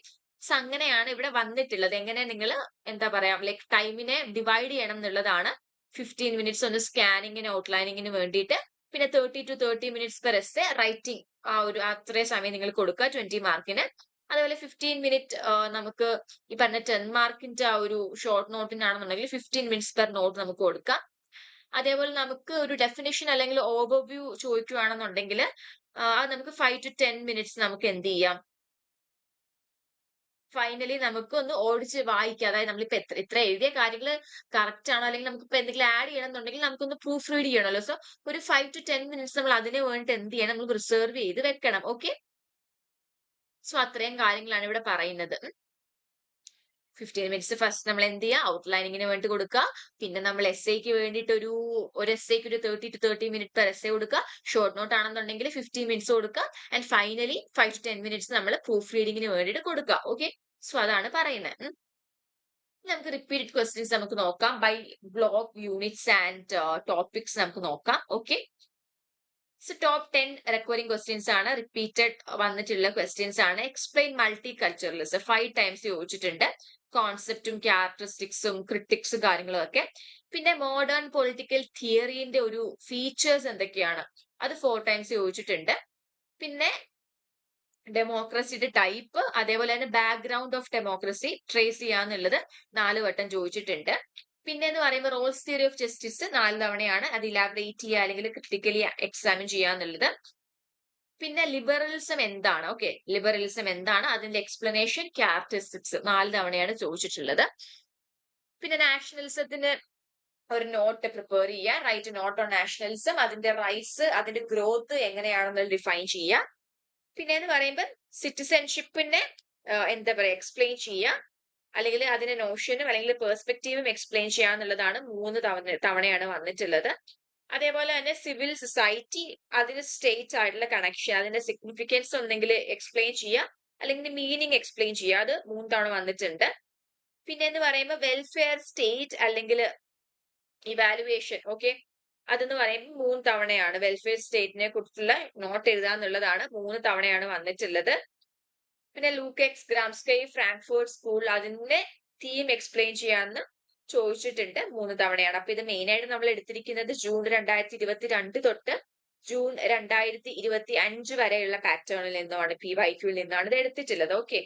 സോ അങ്ങനെയാണ് ഇവിടെ വന്നിട്ടുള്ളത്. എങ്ങനെ നിങ്ങൾ എന്താ പറയാ ലൈക്ക് ടൈമിനെ ഡിവൈഡ് ചെയ്യണം എന്നുള്ളതാണ്. 15 മിനിറ്റ്സ് ഒന്ന് സ്കാനിങ്ങിന് ഔട്ട്ലൈനിങ്ങിന് വേണ്ടിയിട്ട്, പിന്നെ 30 to 30 minutes per essay writing, ആ ഒരു അത്രയും സമയം നിങ്ങൾ കൊടുക്കുക 20 മാർക്കിന്. അതുപോലെ 15 മിനിറ്റ് നമുക്ക് ഈ പറഞ്ഞ 10 മാർക്കിന്റെ ആ ഒരു ഷോർട്ട് നോട്ടിനാണെന്നുണ്ടെങ്കിൽ 15 മിനിറ്റ്സ് പെർ നോട്ട് നമുക്ക് കൊടുക്കാം. അതേപോലെ നമുക്ക് ഒരു ഡെഫിനിഷൻ അല്ലെങ്കിൽ ഓവർവ്യൂ ചോദിക്കുകയാണെന്നുണ്ടെങ്കിൽ അത് നമുക്ക് 5 to 10 മിനിറ്റ്സ് നമുക്ക് എന്ത് ചെയ്യാം, ഫൈനലി നമുക്ക് ഒന്ന് ഓടിച്ച് വായിക്കാം. അതായത് നമ്മളിപ്പോ ഇത്ര എഴുതിയ കാര്യങ്ങൾ കറക്റ്റ് ആണോ, അല്ലെങ്കിൽ നമുക്ക് ഇപ്പൊ എന്തെങ്കിലും ആഡ് ചെയ്യണമെന്നുണ്ടെങ്കിൽ നമുക്കൊന്ന് പ്രൂഫ് റീഡ് ചെയ്യണമല്ലോ. സോ ഒരു 5 to 10 മിനിറ്റ്സ് നമ്മൾ അതിന് വേണ്ടിയിട്ട് എന്ത് ചെയ്യണം, നമ്മൾ റിസർവ് ചെയ്ത് വെക്കണം. ഓക്കെ, സോ അത്രയും കാര്യങ്ങളാണ് ഇവിടെ പറയുന്നത്. 15 മിനിറ്റ്സ് ഫസ്റ്റ് നമ്മൾ എന്ത് ചെയ്യുക, ഔട്ട്ലൈനിങ്ങിന് വേണ്ടി കൊടുക്കുക. പിന്നെ നമ്മൾ എസ്സേക്ക് വേണ്ടിയിട്ട് ഒരു എസ്സേക്ക് ഒരു 30 to 30 മിനിറ്റ് പെർ എസ്സേ കൊടുക്കുക. ഷോർട്ട് നോട്ട് ആണെന്നുണ്ടെങ്കിൽ 15 മിനിറ്റ്സ് കൊടുക്കുക. ആൻഡ് ഫൈനലി 5 to 10 മിനിറ്റ്സ് നമ്മൾ പ്രൂഫ് റീഡിങ്ങിന് വേണ്ടിയിട്ട് കൊടുക്കുക. ഓക്കെ, സോ അതാണ് പറയുന്നത്. നമുക്ക് റിപ്പീറ്റഡ് ക്വസ്റ്റ്യൻസ് നമുക്ക് നോക്കാം. By block units and topics നമുക്ക് നോക്കാം. Okay, so top 10 recurring questions ആണ്, റിപ്പീറ്റഡ് വന്നിട്ടുള്ള ക്വസ്റ്റ്യൻസ് ആണ്. എക്സ്പ്ലെയിൻ മൾട്ടി കൾച്ചറലിസം 5 ടൈംസ് ചോദിച്ചിട്ടുണ്ട്. കോൺസെപ്റ്റും ക്യാരക്ടറിസ്റ്റിക്സും ക്രിട്ടിക്സും കാര്യങ്ങളും ഒക്കെ. പിന്നെ മോഡേൺ പൊളിറ്റിക്കൽ തിയറിന്റെ ഒരു ഫീച്ചേഴ്സ് എന്തൊക്കെയാണ്, അത് 4 ടൈംസ് ചോദിച്ചിട്ടുണ്ട്. പിന്നെ ഡെമോക്രസിയുടെ ടൈപ്പ്, അതേപോലെ തന്നെ ബാക്ക്ഗ്രൗണ്ട് ഓഫ് ഡെമോക്രസി ട്രേസ് ചെയ്യാന്നുള്ളത് 4 വട്ടം ചോദിച്ചിട്ടുണ്ട്. പിന്നെ എന്ന് പറയുമ്പോൾ റോൾസ് തിയറി ഓഫ് ജസ്റ്റിസ് 4 തവണയാണ് അത് ഇലാബറേറ്റ് ചെയ്യുക അല്ലെങ്കിൽ ക്രിട്ടിക്കലി എക്സാമിൻ ചെയ്യാന്നുള്ളത്. പിന്നെ ലിബറലിസം എന്താണ്, ഓക്കെ, ലിബറലിസം എന്താണ്, അതിന്റെ എക്സ്പ്ലനേഷൻ, ക്യാരക്ടറിസ്റ്റിക്സ് 4 തവണയാണ് ചോദിച്ചിട്ടുള്ളത്. പിന്നെ നാഷണലിസത്തിന് ഒരു നോട്ട് പ്രിപ്പയർ ചെയ്യുക, റൈറ്റ് നോട്ട് ഓൺ നാഷണലിസം, അതിന്റെ റൈസ്, അതിന്റെ ഗ്രോത്ത് എങ്ങനെയാണെന്ന് ഡിഫൈൻ ചെയ്യുക. പിന്നെ എന്ന് പറയുമ്പോൾ സിറ്റിസൺഷിപ്പിനെ എന്താ പറയാ എക്സ്പ്ലെയിൻ ചെയ്യുക, അല്ലെങ്കിൽ അതിന്റെ നോഷനും അല്ലെങ്കിൽ പെർസ്പെക്റ്റീവും എക്സ്പ്ലെയിൻ ചെയ്യുക എന്നുള്ളതാണ് 3 തവണയാണ് വന്നിട്ടുള്ളത്. അതേപോലെ തന്നെ സിവിൽ സൊസൈറ്റി, അതിന് സ്റ്റേറ്റ് ആയിട്ടുള്ള കണക്ഷൻ, അതിന്റെ സിഗ്നിഫിക്കൻസ് ഒന്നെങ്കിൽ എക്സ്പ്ലെയിൻ ചെയ്യുക അല്ലെങ്കിൽ മീനിങ് എക്സ്പ്ലെയിൻ ചെയ്യുക, അത് 3 തവണ വന്നിട്ടുണ്ട്. പിന്നെ എന്ന് പറയുമ്പോൾ വെൽഫെയർ സ്റ്റേറ്റ് അല്ലെങ്കിൽ ഇവാലുവേഷൻ, ഓക്കെ, അതെന്ന് പറയുമ്പോൾ 3 തവണയാണ്. വെൽഫെയർ സ്റ്റേറ്റിനെ കുറിച്ചുള്ള നോട്ട് എഴുതുക എന്നുള്ളതാണ് 3 തവണയാണ് വന്നിട്ടുള്ളത്. പിന്നെ ലൂക്കെക്സ്, ഗ്രാംസ്കൈ, ഫ്രാങ്ക്ഫർട്ട് സ്കൂൾ, അതിന്റെ തീം എക്സ്പ്ലെയിൻ ചെയ്യാന്ന് ചോദിച്ചിട്ടുണ്ട് 3 തവണയാണ്. അപ്പൊ ഇത് മെയിൻ ആയിട്ട് നമ്മൾ എടുത്തിരിക്കുന്നത് ജൂൺ 2022 തൊട്ട് ജൂൺ 2025 വരെയുള്ള പാറ്റേണിൽ നിന്നാണ്, PYQ നിന്നാണ് ഇത് എടുത്തിട്ടുള്ളത്. ഓക്കെ,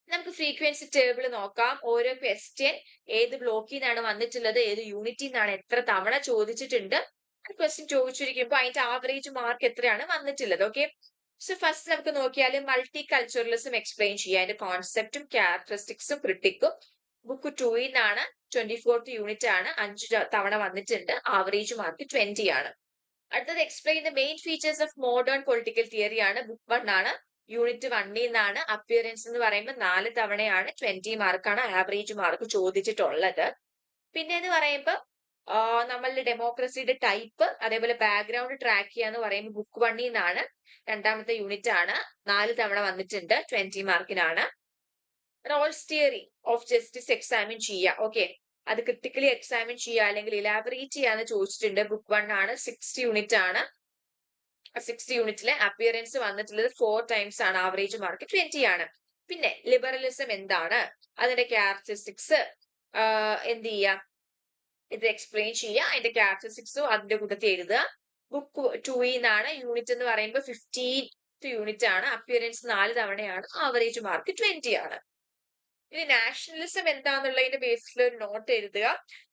നമുക്ക് ഫ്രീക്വൻസി ടേബിൾ നോക്കാം. ഓരോ ക്വസ്റ്റ്യൻ ഏത് ബ്ലോക്കിൽ നിന്നാണ് വന്നിട്ടുള്ളത്, ഏത് യൂണിറ്റിൽ നിന്നാണ്, എത്ര തവണ ചോദിച്ചിട്ടുണ്ട്, ക്വസ്റ്റ്യൻ ചോദിച്ചിരിക്കുമ്പോൾ അതിന്റെ ആവറേജ് മാർക്ക് എത്രയാണ് വന്നിട്ടുള്ളത്. ഓക്കെ, സോ ഫസ്റ്റ് നമുക്ക് നോക്കിയാൽ മൾട്ടി കൾച്ചറലിസം എക്സ്പ്ലെയിൻ ചെയ്യുക, അതിന്റെ കോൺസെപ്റ്റും ക്യാരക്ടറിസ്റ്റിക്സും ക്രിട്ടിക്കും. ബുക്ക് 2 നിന്നാണ്, 24th യൂണിറ്റ് ആണ്, 5 തവണ വന്നിട്ടുണ്ട്. ആവറേജ് മാർക്ക് 20 ആണ്. അടുത്തത് explain the main features of modern political theory ആണ്, ബുക്ക് 1 ആണ്, യൂണിറ്റ് 1 നിന്നാണ്. അപ്പിയറൻസ് എന്ന് പറയുമ്പോൾ 4 തവണയാണ്, 20 മാർക്കാണ് ആവറേജ് മാർക്ക് ചോദിച്ചിട്ടുള്ളത്. പിന്നെ എന്ന് പറയുമ്പോൾ നമ്മളുടെ ഡെമോക്രസിയുടെ ടൈപ്പ്, അതേപോലെ ബാക്ക്ഗ്രൗണ്ട് ട്രാക്ക് ചെയ്യാന്ന് പറയുമ്പോൾ ബുക്ക് 1 നിന്നാണ്, 2ാമത്തെ യൂണിറ്റ് ആണ്, 4 തവണ വന്നിട്ടുണ്ട്, 20 മാർക്കിനാണ്. Rawls theory of justice examine ചെയ്യുക, ഓക്കെ, അത് ക്രിട്ടിക്കലി എക്സാമിൻ ചെയ്യുക അല്ലെങ്കിൽ ഇലാബറേറ്റ് ചെയ്യാന്ന് ചോദിച്ചിട്ടുണ്ട്. ബുക്ക് 1 ആണ്, 6 യൂണിറ്റ് ആണ്. 6 യൂണിറ്റിലെ അപ്പിയറൻസ് വന്നിട്ടുള്ളത് 4 ടൈംസ് ആണ്, ആവറേജ് മാർക്ക് 20 ആണ്. പിന്നെ ലിബറലിസം എന്താണ്, അതിന്റെ ക്യാരക്ടറിസ്റ്റിക്സ് എന്ത് ചെയ്യുക, ഇത് എക്സ്പ്ലെയിൻ ചെയ്യുക, അതിന്റെ ക്യാരക്ടറിസ്റ്റിക്സും അതിന്റെ കൂട്ടത്തിൽ എഴുതുക. ബുക്ക് 2 നിന്നാണ്, യൂണിറ്റ് എന്ന് പറയുമ്പോൾ 15th യൂണിറ്റ് ആണ്, അപ്പിയറൻസ് 4 തവണയാണ്, ആവറേജ് മാർക്ക് 20 ആണ്. ഇനി നാഷണലിസം എന്താന്നുള്ളതിന്റെ ബേസിൽ ഒരു നോട്ട് എഴുതുക,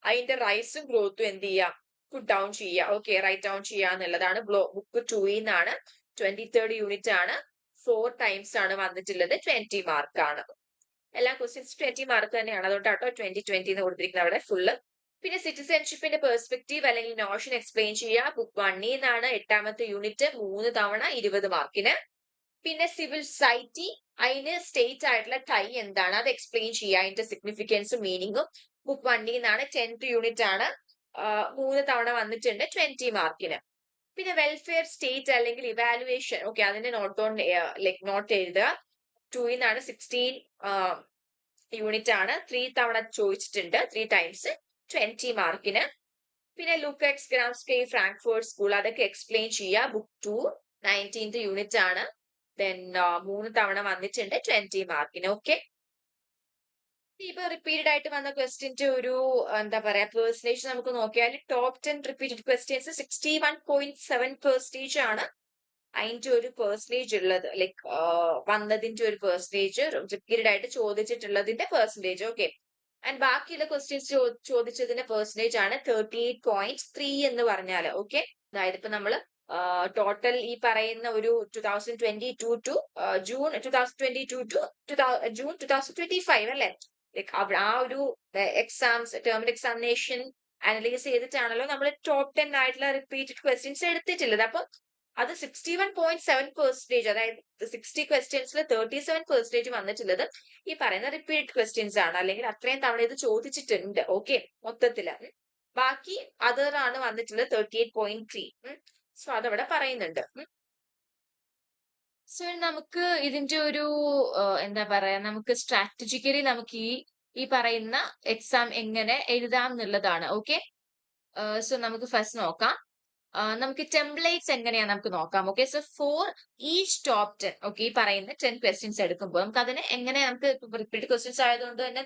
അതിന്റെ റൈസും ഗ്രോത്തും എന്ത് ചെയ്യുക, പുട്ട് ഡൗൺ ചെയ്യുക. ഓക്കെ, റൈറ്റ് ഡൗൺ ചെയ്യുക എന്നുള്ളതാണ്. ബുക്ക് 2 നിന്നാണ്, 23rd യൂണിറ്റ് ആണ്, 4 ടൈംസ് ആണ് വന്നിട്ടുള്ളത്, 20 മാർക്കാണ്. എല്ലാ ക്വസ്റ്റ്യൻസ് 20 മാർക്ക് തന്നെയാണ്, അതുകൊണ്ടാട്ടോ 20 എന്ന് കൊടുത്തിരിക്കുന്നത് അവിടെ ഫുള്ള്. പിന്നെ സിറ്റിസൺഷിപ്പിന്റെ പെർസ്പെക്റ്റീവ് അല്ലെങ്കിൽ നോഷൻ എക്സ്പ്ലെയിൻ ചെയ്യുക, ബുക്ക് 1 നിന്നാണ്, 8ാമത്തെ യൂണിറ്റ്, 3 തവണ 20 മാർക്കിന്. പിന്നെ സിവിൽ സൊസൈറ്റി, അതിന് സ്റ്റേറ്റ് ആയിട്ടുള്ള ടൈ എന്താണ്, അത് എക്സ്പ്ലെയിൻ ചെയ്യുക, അതിന്റെ സിഗ്നിഫിക്കൻസും മീനിങ്ങും. ബുക്ക് 1 നിന്നാണ്, 10th യൂണിറ്റ് ആണ്, 3 തവണ വന്നിട്ടുണ്ട്, 20 മാർക്കിന്. പിന്നെ വെൽഫെയർ സ്റ്റേറ്റ് അല്ലെങ്കിൽ ഇവാലുവേഷൻ, ഓക്കെ, അതിന്റെ നോട്ട് എഴുതുക. 2 നിന്നാണ്, 16 യൂണിറ്റ് ആണ്, 3 തവണ ചോദിച്ചിട്ടുണ്ട്, 3 ടൈംസ്, 20 മാർക്കിന്. പിന്നെ ലൂക്കെക്സ്, ഗ്രാംസ്കൈ, ഫ്രാങ്ക്ഫർട്ട് സ്കൂൾ, അതൊക്കെ എക്സ്പ്ലെയിൻ ചെയ്യുക. ബുക്ക് 2 19th യൂണിറ്റ് ആണ്, ദെൻ 3 തവണ വന്നിട്ടുണ്ട്, 20 മാർക്കിന്. ഓക്കെ, ഇപ്പൊ റിപ്പീറ്റഡ് ആയിട്ട് വന്ന ക്വസ്റ്റ്യന്റെ ഒരു എന്താ പറയാ പെർസെന്റേജ് നമുക്ക് നോക്കിയാൽ ടോപ്പ് 10 റിപ്പീറ്റഡ് ക്വസ്റ്റ്യൻസ് 61.7% ആണ് അതിന്റെ ഒരു പെർസെന്റേജ് ഉള്ളത്, ലൈക്ക് വന്നതിന്റെ ഒരു പെർസെന്റേജ്, റിപ്പീറ്റഡ് ആയിട്ട് ചോദിച്ചിട്ടുള്ളതിന്റെ പെർസെന്റേജ്. ഓക്കെ, ആൻഡ് ബാക്കിയുള്ള ക്വസ്റ്റ്യൻസ് ചോദിച്ചതിന്റെ പെർസെന്റേജ് ആണ് 38.3 എന്ന് പറഞ്ഞാല്. ഓക്കെ, അതായത് ഇപ്പൊ നമ്മള് ടോട്ടൽ ഈ പറയുന്ന ഒരു 2022 ടു ജൂൺ 2022 ടു ജൂൺ 2025 അല്ലെ, ലൈക് ആ ഒരു എക്സാംസ് ടേമിന്റെ എക്സാമിനേഷൻ അനലൈസ് ചെയ്തിട്ടാണല്ലോ നമ്മൾ ടോപ്പ് 10 ആയിട്ടുള്ള റിപ്പീറ്റഡ് ക്വസ്റ്റ്യൻസ് എടുത്തിട്ടുള്ളത്. അപ്പൊ അത് 61.7%, അതായത് 60 ക്വസ്റ്റ്യൻസിൽ 37% വന്നിട്ടുള്ളത് ഈ പറയുന്ന റിപ്പീറ്റഡ് ക്വസ്റ്റ്യൻസ് ആണ്, അല്ലെങ്കിൽ അത്രയും തവണ ഇത് ചോദിച്ചിട്ടുണ്ട്. ഓക്കെ, മൊത്തത്തില് ബാക്കി അതർ ആണ് വന്നിട്ടുള്ളത് 38.3. സോ അതവിടെ പറയുന്നുണ്ട്. സോ നമുക്ക് ഇതിന്റെ ഒരു എന്താ പറയാ, നമുക്ക് സ്ട്രാറ്റജിക്കലി നമുക്ക് ഈ പറയുന്ന എക്സാം എങ്ങനെ എഴുതാം എന്നുള്ളതാണ്. ഓക്കെ, സോ നമുക്ക് ഫസ്റ്റ് നോക്കാം. നമുക്ക് ടെംപ്ലേറ്റ്സ് എങ്ങനെയാ നമുക്ക് നോക്കാം. Okay, so for each top 10, okay, ഈ പറയുന്ന 10 ക്വസ്റ്റ്യൻസ് എടുക്കുമ്പോൾ നമുക്ക് അതിനെ എങ്ങനെ, നമുക്ക് റിപ്പീറ്റ് ക്വസ്റ്റ്യൻസ് ആയതുകൊണ്ട് തന്നെ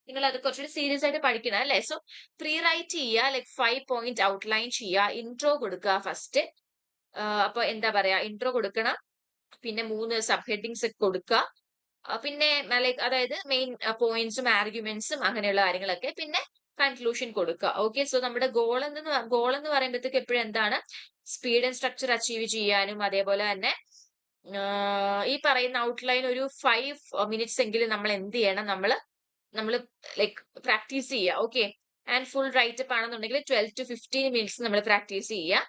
നിങ്ങൾ അത് കുറച്ചുകൂടി സീരിയസ് ആയിട്ട് പഠിക്കണം അല്ലെ. സോ പ്രീ റൈറ്റ് ചെയ്യുക, ലൈക് 5 പോയിന്റ് ഔട്ട്ലൈൻ ചെയ്യുക, ഇൻട്രോ കൊടുക്കുക ഫസ്റ്റ്. അപ്പൊ എന്താ പറയാ, ഇൻട്രോ കൊടുക്കണം, പിന്നെ 3 സബ് ഹെഡിങ്സ് കൊടുക്കുക, പിന്നെ ലൈക് അതായത് മെയിൻ പോയിന്റ്സും ആർഗ്യുമെന്റ്സും അങ്ങനെയുള്ള കാര്യങ്ങളൊക്കെ, പിന്നെ കൺക്ലൂഷൻ കൊടുക്കുക. ഓക്കെ, സോ നമ്മുടെ ഗോൾ എന്ന് പറയുമ്പോഴത്തേക്ക് എപ്പോഴും എന്താണ്, സ്പീഡ് ആൻഡ് സ്ട്രക്ചർ അച്ചീവ് ചെയ്യാനും അതേപോലെ തന്നെ ഈ പറയുന്ന ഔട്ട്ലൈൻ ഒരു 5 മിനിറ്റ്സ് എങ്കിലും നമ്മൾ എന്ത് ചെയ്യണം, നമ്മൾ ലൈക് പ്രാക്ടീസ് ചെയ്യുക. ഓക്കെ, ആൻഡ് ഫുൾ റൈറ്റപ്പ് ആണെന്നുണ്ടെങ്കിൽ 12 to 15 മിനിറ്റ്സ് നമ്മൾ പ്രാക്ടീസ് ചെയ്യുക.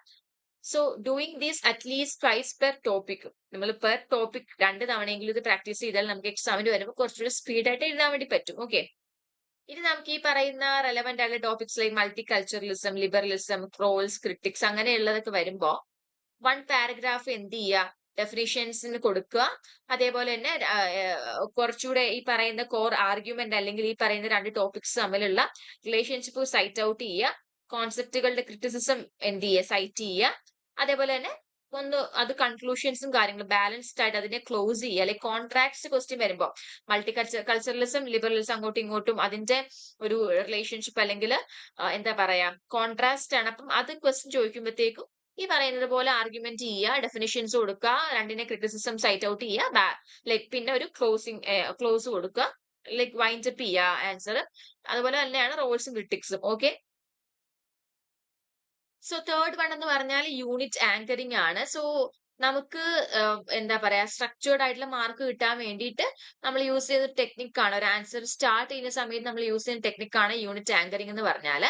So doing these at least twice per topic, നമ്മൾ പെർ ടോപ്പിക് 2 തവണയെങ്കിലും ഇത് പ്രാക്ടീസ് ചെയ്താൽ നമുക്ക് എക്സാമിന് വരുമ്പോൾ കുറച്ചുകൂടി സ്പീഡായിട്ട് എഴുതാൻ വേണ്ടി പറ്റും. ഓക്കെ, ഇനി നമുക്ക് ഈ പറയുന്ന റെലവെന്റ് ആയിട്ടുള്ള topics like multi culturalism, liberalism, trolls, critics അങ്ങനെയുള്ളതൊക്കെ വരുമ്പോ 1 പാരഗ്രാഫ് എന്ത് ചെയ്യുക, ഡെഫിനിഷൻസിന് കൊടുക്കുക. അതേപോലെ തന്നെ കുറച്ചുകൂടെ ഈ പറയുന്ന കോർ ആർഗ്യുമെന്റ് അല്ലെങ്കിൽ ഈ പറയുന്ന 2 ടോപ്പിക്സ് തമ്മിലുള്ള റിലേഷൻഷിപ്പ് സൈറ്റ് ഔട്ട് ചെയ്യുക, കോൺസെപ്റ്റുകളുടെ ക്രിറ്റിസിസം എന്ത് ചെയ്യുക, സൈറ്റ് ചെയ്യുക. അതേപോലെ തന്നെ അത് കൺക്ലൂഷൻസും കാര്യങ്ങളും ബാലൻസ്ഡ് ആയിട്ട് അതിനെ ക്ലോസ് ചെയ്യുക. അല്ലെങ്കിൽ കോൺട്രാക്ട്സ് ക്വസ്റ്റ്യൻ വരുമ്പോൾ മൾട്ടി കൾച്ചറലിസം, ലിബറലിസം അങ്ങോട്ടും ഇങ്ങോട്ടും അതിന്റെ ഒരു റിലേഷൻഷിപ്പ് അല്ലെങ്കിൽ എന്താ പറയാ കോൺട്രാസ്റ്റ് ആണ്. അപ്പം അത് ക്വസ്റ്റ്യൻ ചോദിക്കുമ്പോഴത്തേക്കും ഈ പറയുന്നത് പോലെ ആർഗ്യുമെന്റ് ചെയ്യുക, ഡെഫിനിഷൻസ് കൊടുക്കുക, 2നെ ക്രിറ്റിസിസം സൈറ്റ് ഔട്ട് ചെയ്യുക, ലൈക് പിന്നെ ഒരു ക്ലോസ് കൊടുക്കുക, ലൈക് വൈൻഡ് അപ്പ് ചെയ്യുക ആൻസർ. അതുപോലെ തന്നെയാണ് റോൾസും ക്രിട്ടിക്സും. ഓക്കെ, സോ തേർഡ് വൺ എന്ന് പറഞ്ഞാൽ യൂണിറ്റ് ആങ്കറിംഗ് ആണ്. സോ നമുക്ക് എന്താ പറയാ, സ്ട്രക്ചേർഡ് ആയിട്ടുള്ള മാർക്ക് കിട്ടാൻ വേണ്ടിയിട്ട് നമ്മൾ യൂസ് ചെയ്യുന്ന ടെക്നിക് ആണ്, ഒരു ആൻസർ സ്റ്റാർട്ട് ചെയ്യുന്ന സമയത്ത് നമ്മൾ യൂസ് ചെയ്യുന്ന ടെക്നിക് ആണ് യൂണിറ്റ് ആങ്കറിംഗ് എന്ന് പറഞ്ഞാല്.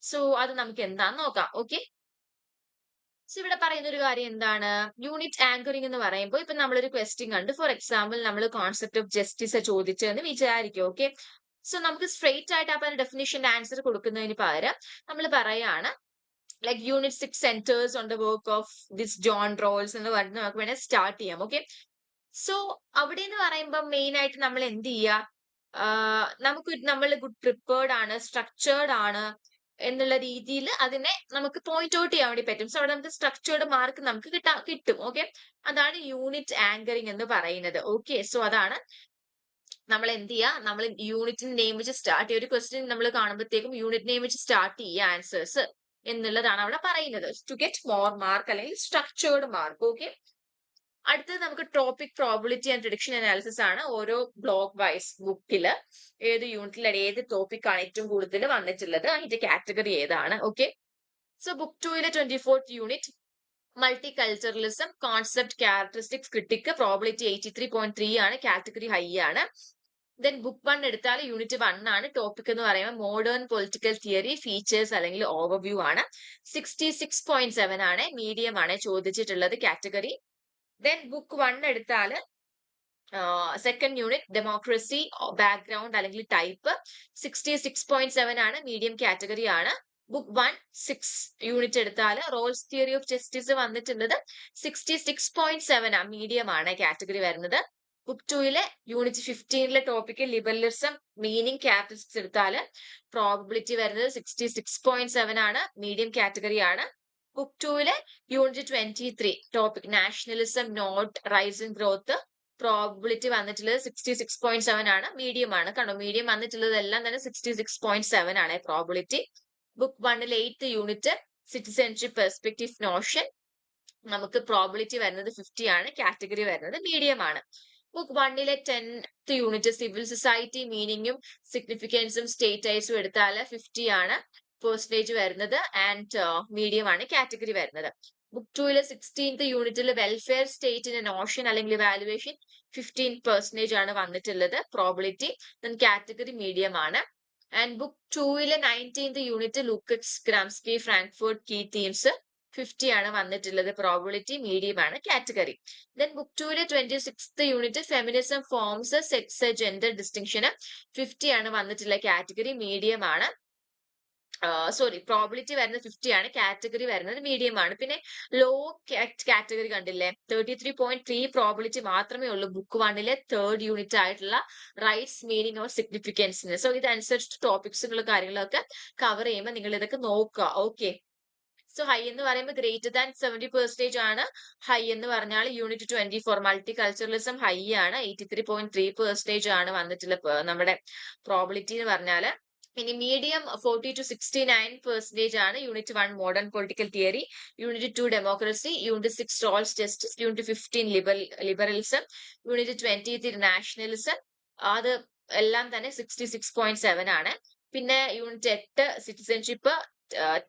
സോ അത് നമുക്ക് എന്താന്ന് നോക്കാം. ഓക്കെ, സോ ഇവിടെ പറയുന്ന ഒരു കാര്യം എന്താണ്, യൂണിറ്റ് ആങ്കറിംഗ് എന്ന് പറയുമ്പോൾ ഇപ്പൊ നമ്മളൊരു ക്വസ്റ്റ്യൻ കണ്ട്, ഫോർ എക്സാമ്പിൾ നമ്മൾ കോൺസെപ്റ്റ് ഓഫ് ജസ്റ്റിസ് ചോദിച്ചതെന്ന് വിചാരിക്കും. ഓക്കെ, സോ നമുക്ക് സ്ട്രെയിറ്റ് ആയിട്ട് അപ്പൊ ഡെഫിനിഷന്റെ ആൻസർ കൊടുക്കുന്നതിന് പകരം നമ്മൾ പറയാണ് like unit 6 centers on the work of this John Rawls എന്ന് പറഞ്ഞ് നമുക്ക് വേണേൽ സ്റ്റാർട്ട് ചെയ്യാം. ഓക്കെ, സോ അവിടെ എന്ന് പറയുമ്പോൾ മെയിൻ ആയിട്ട് നമ്മൾ എന്ത് ചെയ്യുക, നമ്മൾ ഗുഡ് പ്രിപ്പേർഡ് ആണ്, സ്ട്രക്ചേർഡ് ആണ് എന്നുള്ള രീതിയിൽ അതിനെ നമുക്ക് പോയിന്റ് ഔട്ട് ചെയ്യാൻ വേണ്ടി പറ്റും. സോ അവിടെ നമുക്ക് സ്ട്രക്ചേർഡ് മാർക്ക് നമുക്ക് കിട്ടും. ഓക്കെ, അതാണ് യൂണിറ്റ് ആങ്കറിംഗ് എന്ന് പറയുന്നത്. ഓക്കെ, സോ അതാണ് നമ്മൾ എന്ത് ചെയ്യുക, നമ്മൾ യൂണിറ്റിന് നെയിം വെച്ച് സ്റ്റാർട്ട് ചെയ്യുക. ഒരു ക്വസ്റ്റ്യൻ നമ്മൾ കാണുമ്പോഴത്തേക്കും യൂണിറ്റ് നെയിം വെച്ച് സ്റ്റാർട്ട് ചെയ്യുക ആൻസേഴ്സ് എന്നുള്ളതാണ് അവിടെ പറയുന്നത്, ടു ഗെറ്റ് മോർ മാർക്ക് അല്ലെങ്കിൽ സ്ട്രക്ചേർഡ് മാർക്ക്. ഓക്കെ, അടുത്തത് നമുക്ക് topic probability and prediction analysis ആണ്. ഓരോ ബ്ലോക്ക് വൈസ് ബുക്കില് ഏത് യൂണിറ്റിൽ ഏത് ടോപ്പിക് ആണ് ഏറ്റവും കൂടുതൽ വന്നിട്ടുള്ളത്, അതിന്റെ കാറ്റഗറി ഏതാണ്. Okay, so book 2 24th unit multiculturalism, concept, characteristics, critic, probability 83.3 ആണ്, കാറ്റഗറി ഹൈ ആണ്. ദെൻ ബുക്ക് 1 എടുത്താൽ യൂണിറ്റ് 1 ആണ്, ടോപ്പിക് എന്ന് പറയുമ്പോൾ മോഡേൺ പൊളിറ്റിക്കൽ തിയറി, ഫീച്ചേഴ്സ് അല്ലെങ്കിൽ ഓവർവ്യൂ ആണ്, 66.7 ആണ്, മീഡിയം ആണ് ചോദിച്ചിട്ടുള്ളത് കാറ്റഗറി. ദെൻ ബുക്ക് 1 എടുത്താൽ സെക്കൻഡ് യൂണിറ്റ് ഡെമോക്രസി, ബാക്ക്ഗ്രൗണ്ട് അല്ലെങ്കിൽ ടൈപ്പ്, 66.7 ആണ്, മീഡിയം കാറ്റഗറി ആണ്. ബുക്ക് 1 6 യൂണിറ്റ് എടുത്താൽ റോൾസ് തിയറി ഓഫ് ജസ്റ്റിസ് വന്നിട്ടുള്ളത് 66.7 ആണ്, മീഡിയം ആണ് കാറ്റഗറി വരുന്നത്. Book 2 unit 15 topic liberalism, meaning, characteristics എടുത്താൽ പ്രോബിലിറ്റി വരുന്നത് 66.7 ആണ്, മീഡിയം കാറ്റഗറി ആണ്. Book 2 unit 23 topic nationalism, note, rise and growth, probability വന്നിട്ടുള്ളത് 66.7 ആണ്, മീഡിയം ആണ്. കണ്ടോ, മീഡിയം വന്നിട്ടുള്ളത് എല്ലാം തന്നെ 66.7 ആണ് probability. Book 1 8th unit citizenship, perspective, notion, നമുക്ക് പ്രോബിലിറ്റി വരുന്നത് 50 ആണ്, കാറ്റഗറി വരുന്നത് മീഡിയം ആണ്. ബുക്ക് 1-ലെ 10th യൂണിറ്റ് സിവിൽ സൊസൈറ്റി മീനിങ്ങും സിഗ്നിഫിക്കൻസും സ്റ്റേറ്റൈസും എടുത്താൽ 50 ആണ് പെർസെന്റേജ് വരുന്നത് ആൻഡ് മീഡിയം ആണ് കാറ്റഗറി വരുന്നത്. ബുക്ക് 2-ലെ 16th യൂണിറ്റിൽ വെൽഫെയർ സ്റ്റേറ്റിന്റെ നോഷൻ അല്ലെങ്കിൽ വാലുവേഷൻ 15% ആണ് വന്നിട്ടുള്ളത്. പ്രോബിലിറ്റി കാറ്റഗറി മീഡിയം ആണ്. ആൻഡ് ബുക്ക് 2-ലെ 19th unit Lukacs, Gramsci, Frankfurt key themes 50 ആണ് വന്നിട്ടുള്ളത്. പ്രോബിലിറ്റി മീഡിയം ആണ് കാറ്റഗറി. ദെൻ ബുക്ക് 2-ലെ 26th unit feminism, forms, sex, gender ഡിസ്റ്റിങ്ഷന് 50 ആണ് വന്നിട്ടുള്ള കാറ്റഗറി മീഡിയം ആണ്. സോറി, പ്രോബിലിറ്റി വരുന്നത് 50 ആണ്, കാറ്റഗറി വരുന്നത് മീഡിയം ആണ്. പിന്നെ ലോ കാറ്റഗറി കണ്ടില്ലേ, 33.3 പ്രോബിലിറ്റി മാത്രമേ ഉള്ളൂ ബുക്ക് 1-ലെ 3rd യൂണിറ്റ് ആയിട്ടുള്ള റൈറ്റ്സ്, മീനിങ് ഓർ സിഗ്നിഫിക്കൻസിന്. സോ ഇതനുസരിച്ച് ടോപ്പിക്സുകളും കാര്യങ്ങളൊക്കെ കവർ ചെയ്യുമ്പോൾ നിങ്ങൾ ഇതൊക്കെ നോക്കുക. ഓക്കെ, സോ ഹൈ എന്ന് പറയുമ്പോൾ ഗ്രേറ്റർ ദാൻ 70% ആണ്. ഹൈ എന്ന് പറഞ്ഞാൽ യൂണിറ്റ് 24 മൾട്ടി കൾച്ചറലിസം ഹൈ ആണ്. 83.3% ആണ് വന്നിട്ടുള്ള നമ്മുടെ പ്രോബിലിറ്റി എന്ന് പറഞ്ഞാല്. ഇനി മീഡിയം 40 to 69% ആണ്. Unit 1 modern political theory, unit 2 democracy, unit 6 Rawls justice, unit 15 liberalism, unit 20 nationalism, അത് എല്ലാം തന്നെ 66.7 ആണ്. പിന്നെ unit 8 citizenship,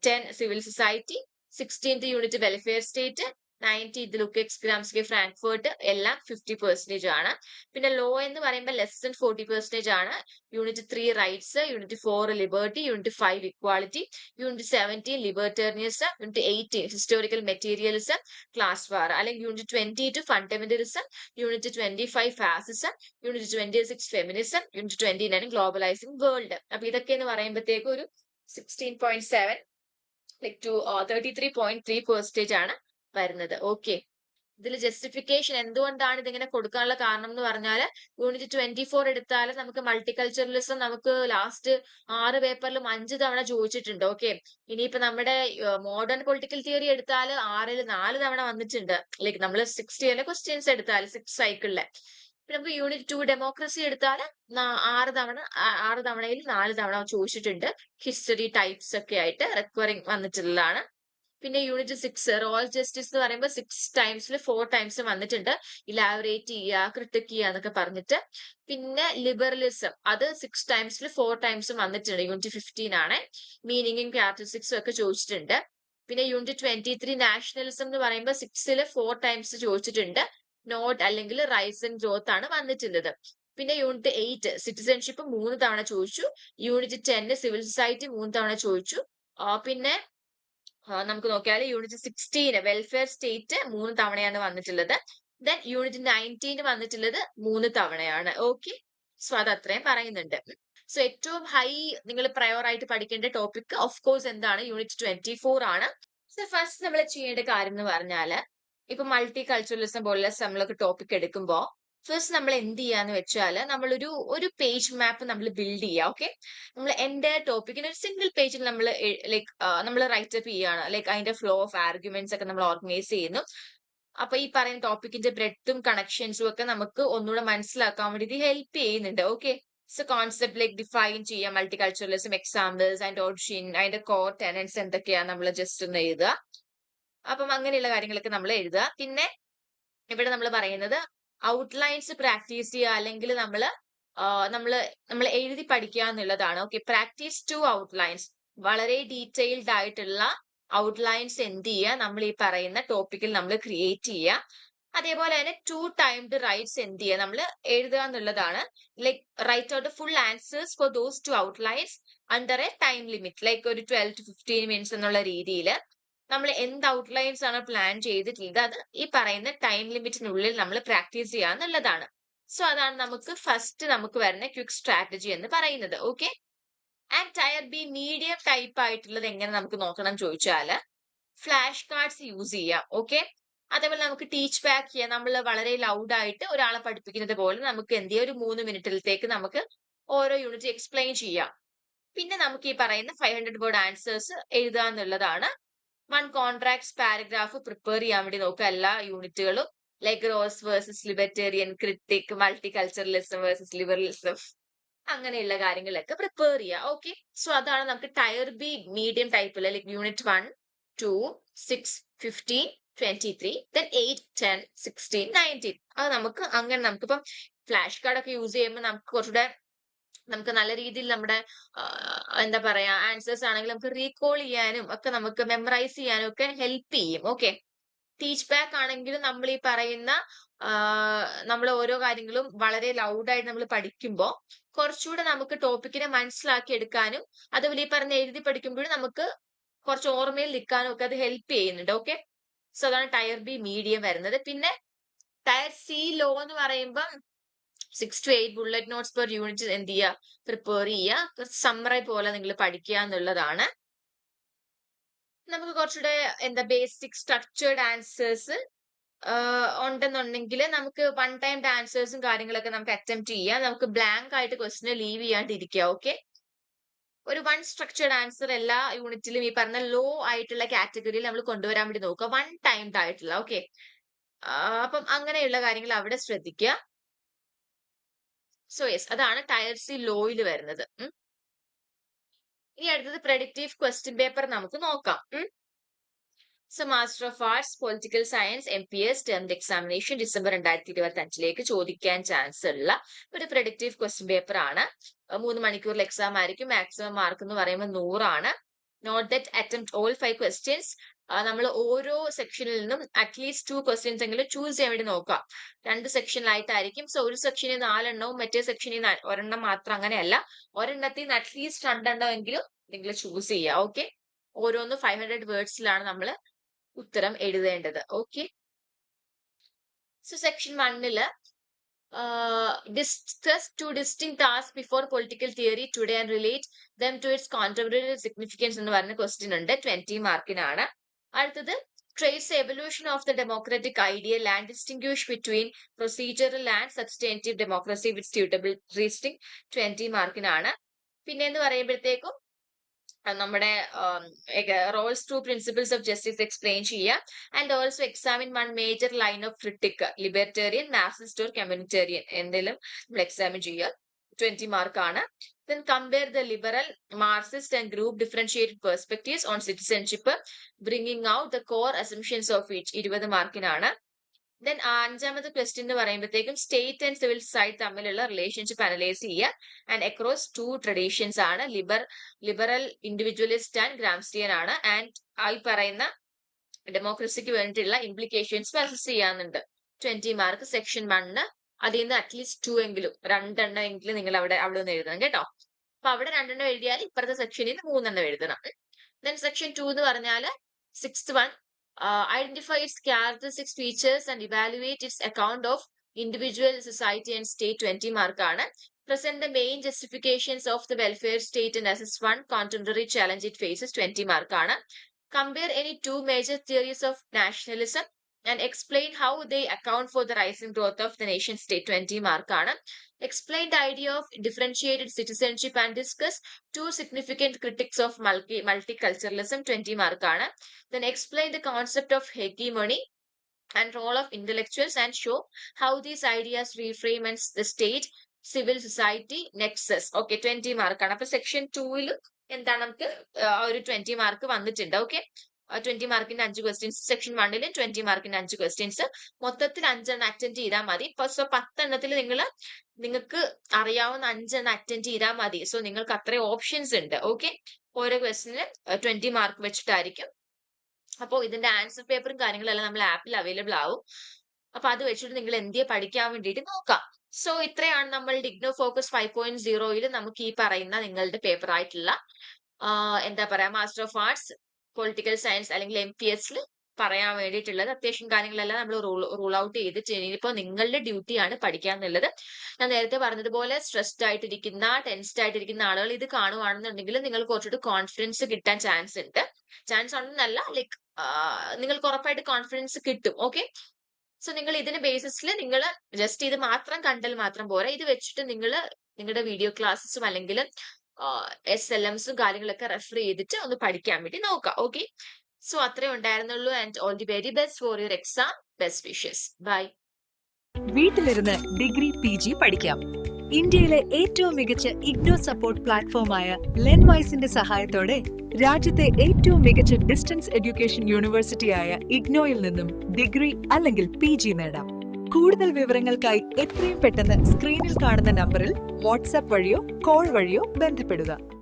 10 civil society, 16th unit welfare state, 19th Lukacs, Gramsci, Frankfurt എല്ലാം 50% ആണ്. പിന്നെ ലോ എന്ന് പറയുമ്പോൾ ലെസ് ദൻ 40% ആണ്. Unit 3 rights, unit 4 liberty, unit 5 equality, unit 17 libertarianism, unit 18 historical materialism, class war, അല്ലെങ്കിൽ unit 22 fundamentalism, unit 25 fascism, unit 26 feminism, unit 29 globalising world. അപ്പൊ ഇതൊക്കെ എന്ന് പറയുമ്പോഴത്തേക്ക് ഒരു 16.7 ലൈക് ടു 33.3% ആണ് വരുന്നത്. ഓക്കെ, ഇതിൽ ജസ്റ്റിഫിക്കേഷൻ എന്തുകൊണ്ടാണ് ഇതിങ്ങനെ കൊടുക്കാനുള്ള കാരണം എന്ന് പറഞ്ഞാൽ യൂണിറ്റ് 24 എടുത്താൽ നമുക്ക് മൾട്ടികൾച്ചറലിസം നമുക്ക് ലാസ്റ്റ് 6 പേപ്പറിലും 5 തവണ ചോദിച്ചിട്ടുണ്ട്. ഓക്കെ, ഇനിയിപ്പോ നമ്മുടെ മോഡേൺ പൊളിറ്റിക്കൽ തിയറി എടുത്താൽ 6-ൽ 4 തവണ വന്നിട്ടുണ്ട്. ലൈക്ക് നമ്മൾ 60 ക്വസ്റ്റ്യൻസ് എടുത്താൽ 6 സൈക്കിളിലെ. പിന്നെ നമുക്ക് യൂണിറ്റ് 2 ഡെമോക്രസി എടുത്താൽ 6 തവണയിൽ 4 തവണ ചോദിച്ചിട്ടുണ്ട്. ഹിസ്റ്ററി ടൈപ്സ് ഒക്കെ ആയിട്ട് റിക്വയറിംഗ് വന്നിട്ടുള്ളതാണ്. പിന്നെ യൂണിറ്റ് 6 റോയൽ ജസ്റ്റിസ് എന്ന് പറയുമ്പോൾ 6 ടൈംസിൽ 4 ടൈംസ് വന്നിട്ടുണ്ട്. ഇലാബറേറ്റ് ചെയ്യുക, ക്രിട്ടിക് ചെയ്യുക എന്നൊക്കെ പറഞ്ഞിട്ട്. പിന്നെ ലിബറലിസം അത് 6 ടൈംസിൽ 4 ടൈംസ് വന്നിട്ടുണ്ട്. യൂണിറ്റ് 15 ആണ്. മീനിങ്ങും ക്യാരക്ടറിസ്റ്റിക്സും ഒക്കെ ചോദിച്ചിട്ടുണ്ട്. പിന്നെ യൂണിറ്റ് 23 നാഷണലിസം എന്ന് പറയുമ്പോൾ 6-ൽ 4 ടൈംസ് ചോദിച്ചിട്ടുണ്ട്. നോട്ട് അല്ലെങ്കിൽ റൈസ് ആൻഡ് ഗ്രോത്ത് ആണ് വന്നിട്ടുള്ളത്. പിന്നെ യൂണിറ്റ് 8 സിറ്റിസൺഷിപ്പ് 3 തവണ ചോദിച്ചു. യൂണിറ്റ് 10 സിവിൽ സൊസൈറ്റി 3 തവണ ചോദിച്ചു. പിന്നെ നമുക്ക് നോക്കിയാൽ യൂണിറ്റ് 16 വെൽഫെയർ സ്റ്റേറ്റ് 3 തവണയാണ് വന്നിട്ടുള്ളത്. ദെൻ യൂണിറ്റ് 19 വന്നിട്ടുള്ളത് 3 തവണയാണ്. ഓക്കെ, സോ അത് അത്രയും പറയുന്നുണ്ട്. സോ ഏറ്റവും ഹൈ നിങ്ങൾ പ്രയോർ ആയിട്ട് പഠിക്കേണ്ട ടോപ്പിക് ഓഫ് കോഴ്സ് എന്താണ്, യൂണിറ്റ് 24 ആണ്. സോ ഫസ്റ്റ് നമ്മൾ ചെയ്യേണ്ട കാര്യം എന്ന് പറഞ്ഞാല് ഇപ്പൊ മൾട്ടി കൾച്ചറലിസം പോലുള്ള നമ്മളൊക്കെ ടോപ്പിക് എടുക്കുമ്പോൾ ഫസ്റ്റ് നമ്മൾ എന്ത് ചെയ്യാന്ന് വെച്ചാല് ഒരു പേജ് മാപ്പ് നമ്മൾ ബിൽഡ് ചെയ്യുക. ഓക്കെ, നമ്മൾ എന്റെ ടോപ്പിക്കിന് ഒരു സിംഗിൾ പേജിൽ നമ്മൾ ലൈക്ക് നമ്മൾ റൈറ്റപ്പ് ചെയ്യാണ്. ലൈക്ക് അതിന്റെ ഫ്ലോ ഓഫ് ആർഗ്യുമെന്റ്സ് ഒക്കെ നമ്മൾ ഓർഗനൈസ് ചെയ്യുന്നു. അപ്പൊ ഈ പറയുന്ന ടോപ്പിക്കിന്റെ ബ്രെഡ്ത്തും കണക്ഷൻസും ഒക്കെ നമുക്ക് ഒന്നുകൂടെ മനസ്സിലാക്കാൻ വേണ്ടി ഇത് ഹെൽപ്പ് ചെയ്യുന്നുണ്ട്. Okay, so concept like define ചെയ്യാം, മൾട്ടി കൾച്ചറലിസം, എക്സാമ്പിൾസ്, അതിന്റെ ഒറിജിൻ, അതിന്റെ കോർ ടെനൻസ് എന്തൊക്കെയാണ് നമ്മൾ ജസ്റ്റ് ഒന്ന് എഴുതുക. അപ്പം അങ്ങനെയുള്ള കാര്യങ്ങളൊക്കെ നമ്മൾ എഴുതുക. പിന്നെ ഇവിടെ നമ്മൾ പറയുന്നത് ഔട്ട്ലൈൻസ് പ്രാക്ടീസ് ചെയ്യുക, അല്ലെങ്കിൽ നമ്മൾ എഴുതി പഠിക്കുക എന്നുള്ളതാണ്. ഓക്കെ, പ്രാക്ടീസ് 2 ഔട്ട്ലൈൻസ്, വളരെ ഡീറ്റെയിൽഡ് ആയിട്ടുള്ള ഔട്ട്ലൈൻസ് എന്ത് ചെയ്യുക, നമ്മൾ ഈ പറയുന്ന ടോപ്പിക്കിൽ നമ്മൾ ക്രിയേറ്റ് ചെയ്യുക. അതേപോലെ തന്നെ 2 ടൈംഡ് റൈറ്റ്സ് എന്ത് ചെയ്യുക, നമ്മൾ എഴുതുക എന്നുള്ളതാണ്. Like write out full answers for those 2 outlines under a time limit, like ഒരു 12 to 15 മിനിറ്റ്സ് എന്നുള്ള രീതിയിൽ നമ്മൾ എന്ത് ഔട്ട്ലൈൻസ് ആണ് പ്ലാൻ ചെയ്തിട്ടുള്ളത് അത് ഈ പറയുന്ന ടൈം ലിമിറ്റിനുള്ളിൽ നമ്മൾ പ്രാക്ടീസ് ചെയ്യുക എന്നുള്ളതാണ്. സോ അതാണ് നമുക്ക് വരുന്ന ക്വിക്ക് സ്ട്രാറ്റജി എന്ന് പറയുന്നത്. Okay, and tier B medium type ആയിട്ടുള്ളത് എങ്ങനെ നമുക്ക് നോക്കണം ചോദിച്ചാൽ ഫ്ലാഷ് കാർഡ്സ് യൂസ് ചെയ്യാം. ഓക്കെ, അതേപോലെ നമുക്ക് ടീച്ച് ബാക്ക് ചെയ്യാം. നമ്മൾ വളരെ ലൗഡ് ആയിട്ട് ഒരാളെ പഠിപ്പിക്കുന്നത് പോലെ നമുക്ക് എന്ത് ചെയ്യാം, ഒരു 3 മിനിറ്റിലത്തേക്ക് നമുക്ക് ഓരോ യൂണിറ്റ് എക്സ്പ്ലെയിൻ ചെയ്യാം. പിന്നെ നമുക്ക് ഈ പറയുന്ന 500 വേർഡ് ആൻസേഴ്സ് എഴുതുക എന്നുള്ളതാണ്. 1 കോൺട്രാക്ട്സ് പാരഗ്രാഫ് പ്രിപ്പയർ ചെയ്യാൻ വേണ്ടി നോക്കുക എല്ലാ യൂണിറ്റുകളും. Like Rawls versus libertarian, critic, multiculturalism versus liberalism, അങ്ങനെയുള്ള കാര്യങ്ങളൊക്കെ പ്രിപ്പയർ ചെയ്യുക. ഓക്കെ, സോ അതാണ് നമുക്ക് ടയർ ബി മീഡിയം ടൈപ്പിൽ ലൈക്ക് യൂണിറ്റ് 1, 2, 6, 15, 23, then 8, 10, 16, 19. അത് നമുക്ക് അങ്ങനെ നമുക്കിപ്പം ഫ്ലാഷ് കാർഡ് ഒക്കെ യൂസ് ചെയ്യുമ്പോൾ നമുക്ക് കുറച്ചുകൂടെ നമുക്ക് നല്ല രീതിയിൽ നമ്മുടെ എന്താ പറയാ ആൻസേഴ്സ് ആണെങ്കിൽ നമുക്ക് റീകോൾ ചെയ്യാനും ഒക്കെ നമുക്ക് മെമ്മറൈസ് ചെയ്യാനും ഒക്കെ ഹെൽപ്പ് ചെയ്യും. ഓക്കെ, ടീച്ച് ബാക്ക് ആണെങ്കിലും നമ്മൾ ഈ പറയുന്ന നമ്മൾ ഓരോ കാര്യങ്ങളും വളരെ ലൗഡായിട്ട് നമ്മൾ പഠിക്കുമ്പോൾ കുറച്ചുകൂടെ നമുക്ക് ടോപ്പിക്കിനെ മനസ്സിലാക്കി എടുക്കാനും അതുപോലെ ഈ പറഞ്ഞ എഴുതി പഠിക്കുമ്പോഴും നമുക്ക് കുറച്ച് ഓർമ്മയിൽ നിൽക്കാനും ഒക്കെ അത് ഹെൽപ്പ് ചെയ്യുന്നുണ്ട്. ഓക്കെ, സോ അതാണ് ടയർ ബി മീഡിയം വരുന്നത്. പിന്നെ ടയർ സി ലോ എന്ന് പറയുമ്പോൾ 6 to 8 bullet notes per unit എന്ത് ചെയ്യുക, പ്രിപ്പയർ ചെയ്യുക, സമ്മറി പോലെ നിങ്ങൾ പഠിക്കുക എന്നുള്ളതാണ്. നമുക്ക് കുറച്ചുകൂടെ എന്താ ബേസിക് സ്ട്രക്ചേർഡ് ആൻസേഴ്സ് ഉണ്ടെന്നുണ്ടെങ്കിൽ നമുക്ക് വൺ ടൈം ആൻസേഴ്സും കാര്യങ്ങളൊക്കെ നമുക്ക് അറ്റംപ്റ്റ് ചെയ്യാം. നമുക്ക് ബ്ലാങ്ക് ആയിട്ട് ക്വസ്റ്റിനെ ലീവ് ചെയ്യാണ്ടിരിക്കുക. ഓക്കെ, ഒരു വൺ സ്ട്രക്ചേർഡ് ആൻസർ എല്ലാ യൂണിറ്റിലും ഈ പറഞ്ഞ ലോ ആയിട്ടുള്ള കാറ്റഗറിയിൽ നമ്മൾ കൊണ്ടുവരാൻ വേണ്ടി നോക്കുക, വൺ ടൈംഡ് ആയിട്ടുള്ള. ഓക്കെ, അപ്പം അങ്ങനെയുള്ള കാര്യങ്ങൾ അവിടെ ശ്രദ്ധിക്കുക. സോ യെസ്, അതാണ് ടയർ സി ലോയിൽ വരുന്നത്. ഇനി അടുത്തത് പ്രെഡിക്റ്റീവ് ക്വസ്റ്റ്യൻ പേപ്പർ നമുക്ക് നോക്കാം. So master of arts political science MPS termed examination December 2025 ചോദിക്കാൻ ചാൻസ് ഉള്ള ഒരു പ്രെഡിക്റ്റീവ് ക്വസ്റ്റ്യൻ പേപ്പർ ആണ്. 3 മണിക്കൂറിൽ എക്സാം ആയിരിക്കും. മാക്സിമം മാർക്ക് എന്ന് പറയുമ്പോൾ 100 ആണ്. Note that attempt all 5 questions. നമ്മൾ ഓരോ സെക്ഷനിൽ നിന്നും അറ്റ്ലീസ്റ്റ് 2 ക്വസ്റ്റ്യൻസ് എങ്കിലും ചൂസ് ചെയ്യാൻ വേണ്ടി നോക്കാം. 2 സെക്ഷനിലായിട്ടായിരിക്കും. സോ ഒരു സെക്ഷനിൽ 4 എണ്ണവും മറ്റേ സെക്ഷനിൽ 1 എണ്ണം മാത്രം, അങ്ങനെയല്ല. ഒരെണ്ണത്തിൽ നിന്ന് അറ്റ്ലീസ്റ്റ് 2 എണ്ണം എങ്കിലും നിങ്ങൾ ചൂസ് ചെയ്യുക. ഓക്കെ, ഓരോന്ന് 500 വേർഡ്സിലാണ് നമ്മൾ ഉത്തരം എഴുതേണ്ടത്. Okay, so section 1 discuss 2 distinct tasks before political theory today and relate them to its contemporary significance എന്ന് പറഞ്ഞ ക്വസ്റ്റ്യൻ ഉണ്ട്. 20 മാർക്കിനാണ്. അടുത്തത് trace the evolution of the democratic ideal and distinguish between procedural and substantive democracy with suitable reasoning. 20 മാർക്കിനാണ്. പിന്നെ എന്ന് പറയുമ്പോഴത്തേക്കും നമ്മുടെ Rawls two principles of justice explain ചെയ്യുക and also examine one major line of critique, libertarian, Marxist or communitarian എന്തെങ്കിലും നമ്മൾ examine ചെയ്യുക. 20 മാർക്കാണ്. Then compare the liberal, Marxist and group differentiated perspectives on citizenship, bringing out the core assumptions of each. 20 മാർക്കിനാണ്. Then 5ാമത്തെ question എന്ന് പറയുമ്പോഴത്തേക്കും state and civil society തമ്മിലുള്ള relationship analyse ചെയ്യുക ആൻഡ് അക്രോസ് 2 ട്രഡീഷൻസ് ആണ്. ലിബറൽ, ഇൻഡിവിജ്വലിസ്റ്റ് ആൻഡ് ഗ്രാംസ്റ്റിയൻ ആണ്. And ഈ പറയുന്ന ഡെമോക്രസിക്ക് വേണ്ടിയിട്ടുള്ള ഇംപ്ലിക്കേഷൻസ് അസസ് ചെയ്യാനുണ്ട്. 20 മാർക്ക് സെക്ഷൻ 1. അതിൽ നിന്ന് അറ്റ്ലീസ്റ്റ് 2 എങ്കിലും 2 എണ്ണം എങ്കിലും നിങ്ങൾ അവിടെ ഒന്ന് എഴുതണം കേട്ടോ. അപ്പൊ അവിടെ 2 എണ്ണം എഴുതിയാൽ ഇപ്പുറത്തെ സെക്ഷനിൽ നിന്ന് 3 എണ്ണം എഴുതണം. ദെൻ സെക്ഷൻ 2 എന്ന് പറഞ്ഞാൽ 6th one, identify its characteristics, features and evaluate its account of individual, society and state. 20 മാർക്കാണ്. Present the main justifications of the welfare state and assess one contemporary challenge it faces. 20 മാർക്കാണ്. Compare any 2 major theories of nationalism and explain how they account for the rising growth of the nation state. 20 മാർക്കാണ്. Explain the idea of differentiated citizenship and discuss 2 significant critics of multiculturalism. 20 മാർക്കാണ്. Then explain the concept of hegemony and role of intellectuals and show how these ideas reframe and the state, civil society nexus. Okay, 20 മാർക്കാണ്. അപ്പൊ section 2 എന്താണ് നമുക്ക് ഒരു 20 mark വന്നിട്ടുണ്ട്. Okay, 20 മാർക്കിന്റെ 5 questions. Section 1 20 മാർക്കിന്റെ 5 questions. മൊത്തത്തിൽ 5 എണ്ണം അറ്റൻഡ് ചെയ്താൽ മതി. സോ 10 എണ്ണത്തിൽ നിങ്ങൾക്ക് അറിയാവുന്ന 5 എണ്ണം അറ്റൻഡ് ചെയ്താൽ മതി. സോ നിങ്ങൾക്ക് അത്രയും ഓപ്ഷൻസ് ഉണ്ട്. ഓക്കെ, ഓരോ ക്വസ്റ്റിന് 20 മാർക്ക് വെച്ചിട്ടായിരിക്കും. അപ്പോൾ ഇതിന്റെ ആൻസർ പേപ്പറും കാര്യങ്ങളെല്ലാം നമ്മൾ ആപ്പിൽ അവൈലബിൾ ആവും. അപ്പൊ അത് വെച്ചിട്ട് നിങ്ങൾ എന്തിയെ പഠിക്കാൻ വേണ്ടിയിട്ട് നോക്കാം. സോ ഇത്രയാണ് നമ്മൾ ഡിഗ്നോ ഫോക്കസ് 5.0 നമുക്ക് ഈ പറയുന്ന നിങ്ങളുടെ പേപ്പർ ആയിട്ടുള്ള എന്താ പറയാ master of arts political science അല്ലെങ്കിൽ MPS പറയാൻ വേണ്ടിയിട്ടുള്ളത്. അത്യാവശ്യം കാര്യങ്ങളെല്ലാം നമ്മൾ റൂൾ ഔട്ട് ചെയ്തിട്ട് ഇനിയിപ്പോ നിങ്ങളുടെ ഡ്യൂട്ടിയാണ് പഠിക്കാന്നുള്ളത്. ഞാൻ നേരത്തെ പറഞ്ഞതുപോലെ സ്ട്രെസ്ഡ് ആയിട്ടിരിക്കുന്ന, ടെൻസ്ഡ് ആയിട്ടിരിക്കുന്ന ആളുകൾ ഇത് കാണുവാണെന്നുണ്ടെങ്കിൽ നിങ്ങൾക്ക് കുറച്ചുകൂടി കോൺഫിഡൻസ് കിട്ടാൻ ചാൻസ് ഉണ്ട്. ചാൻസ് ഉണ്ടെന്നല്ല, ലൈക്ക് നിങ്ങൾക്ക് ഉറപ്പായിട്ട് കോൺഫിഡൻസ് കിട്ടും. ഓക്കെ, സോ നിങ്ങൾ ഇതിന്റെ ബേസിസിൽ നിങ്ങൾ ജസ്റ്റ് ഇത് മാത്രം കണ്ടാൽ മാത്രം പോരാ. ഇത് വെച്ചിട്ട് നിങ്ങൾ നിങ്ങളുടെ വീഡിയോ ക്ലാസ്സും അല്ലെങ്കിൽ SLMസും കാര്യങ്ങളൊക്കെ റെഫർ ചെയ്തിട്ട് ഒന്ന് പഠിക്കാൻ വേണ്ടി നോക്കാം. ഓക്കെ, സോ അത്രേ ഉണ്ടായിരുന്നുള്ളൂ. And all the very best for your exam. Best wishes. Bye. വീട്ടിലിരുന്ന് ഡിഗ്രി PG പഠിക്കാം. ഇന്ത്യയിലെ ഏറ്റവും മികച്ച ഇഗ്നോ സപ്പോർട്ട് പ്ലാറ്റ്ഫോമായ ലെൻവൈസിന്റെ സഹായത്തോടെ രാജ്യത്തെ ഏറ്റവും മികച്ച ഡിസ്റ്റൻസ് എഡ്യൂക്കേഷൻ യൂണിവേഴ്സിറ്റിയായ ഇഗ്നോയിൽ നിന്നും ഡിഗ്രി അല്ലെങ്കിൽ PG നേടാം. കൂടുതൽ വിവരങ്ങൾക്കായി എത്രയും പെട്ടെന്ന് സ്ക്രീനിൽ കാണുന്ന നമ്പറിൽ വാട്സാപ്പ് വഴിയോ കോൾ വഴിയോ ബന്ധപ്പെടുക.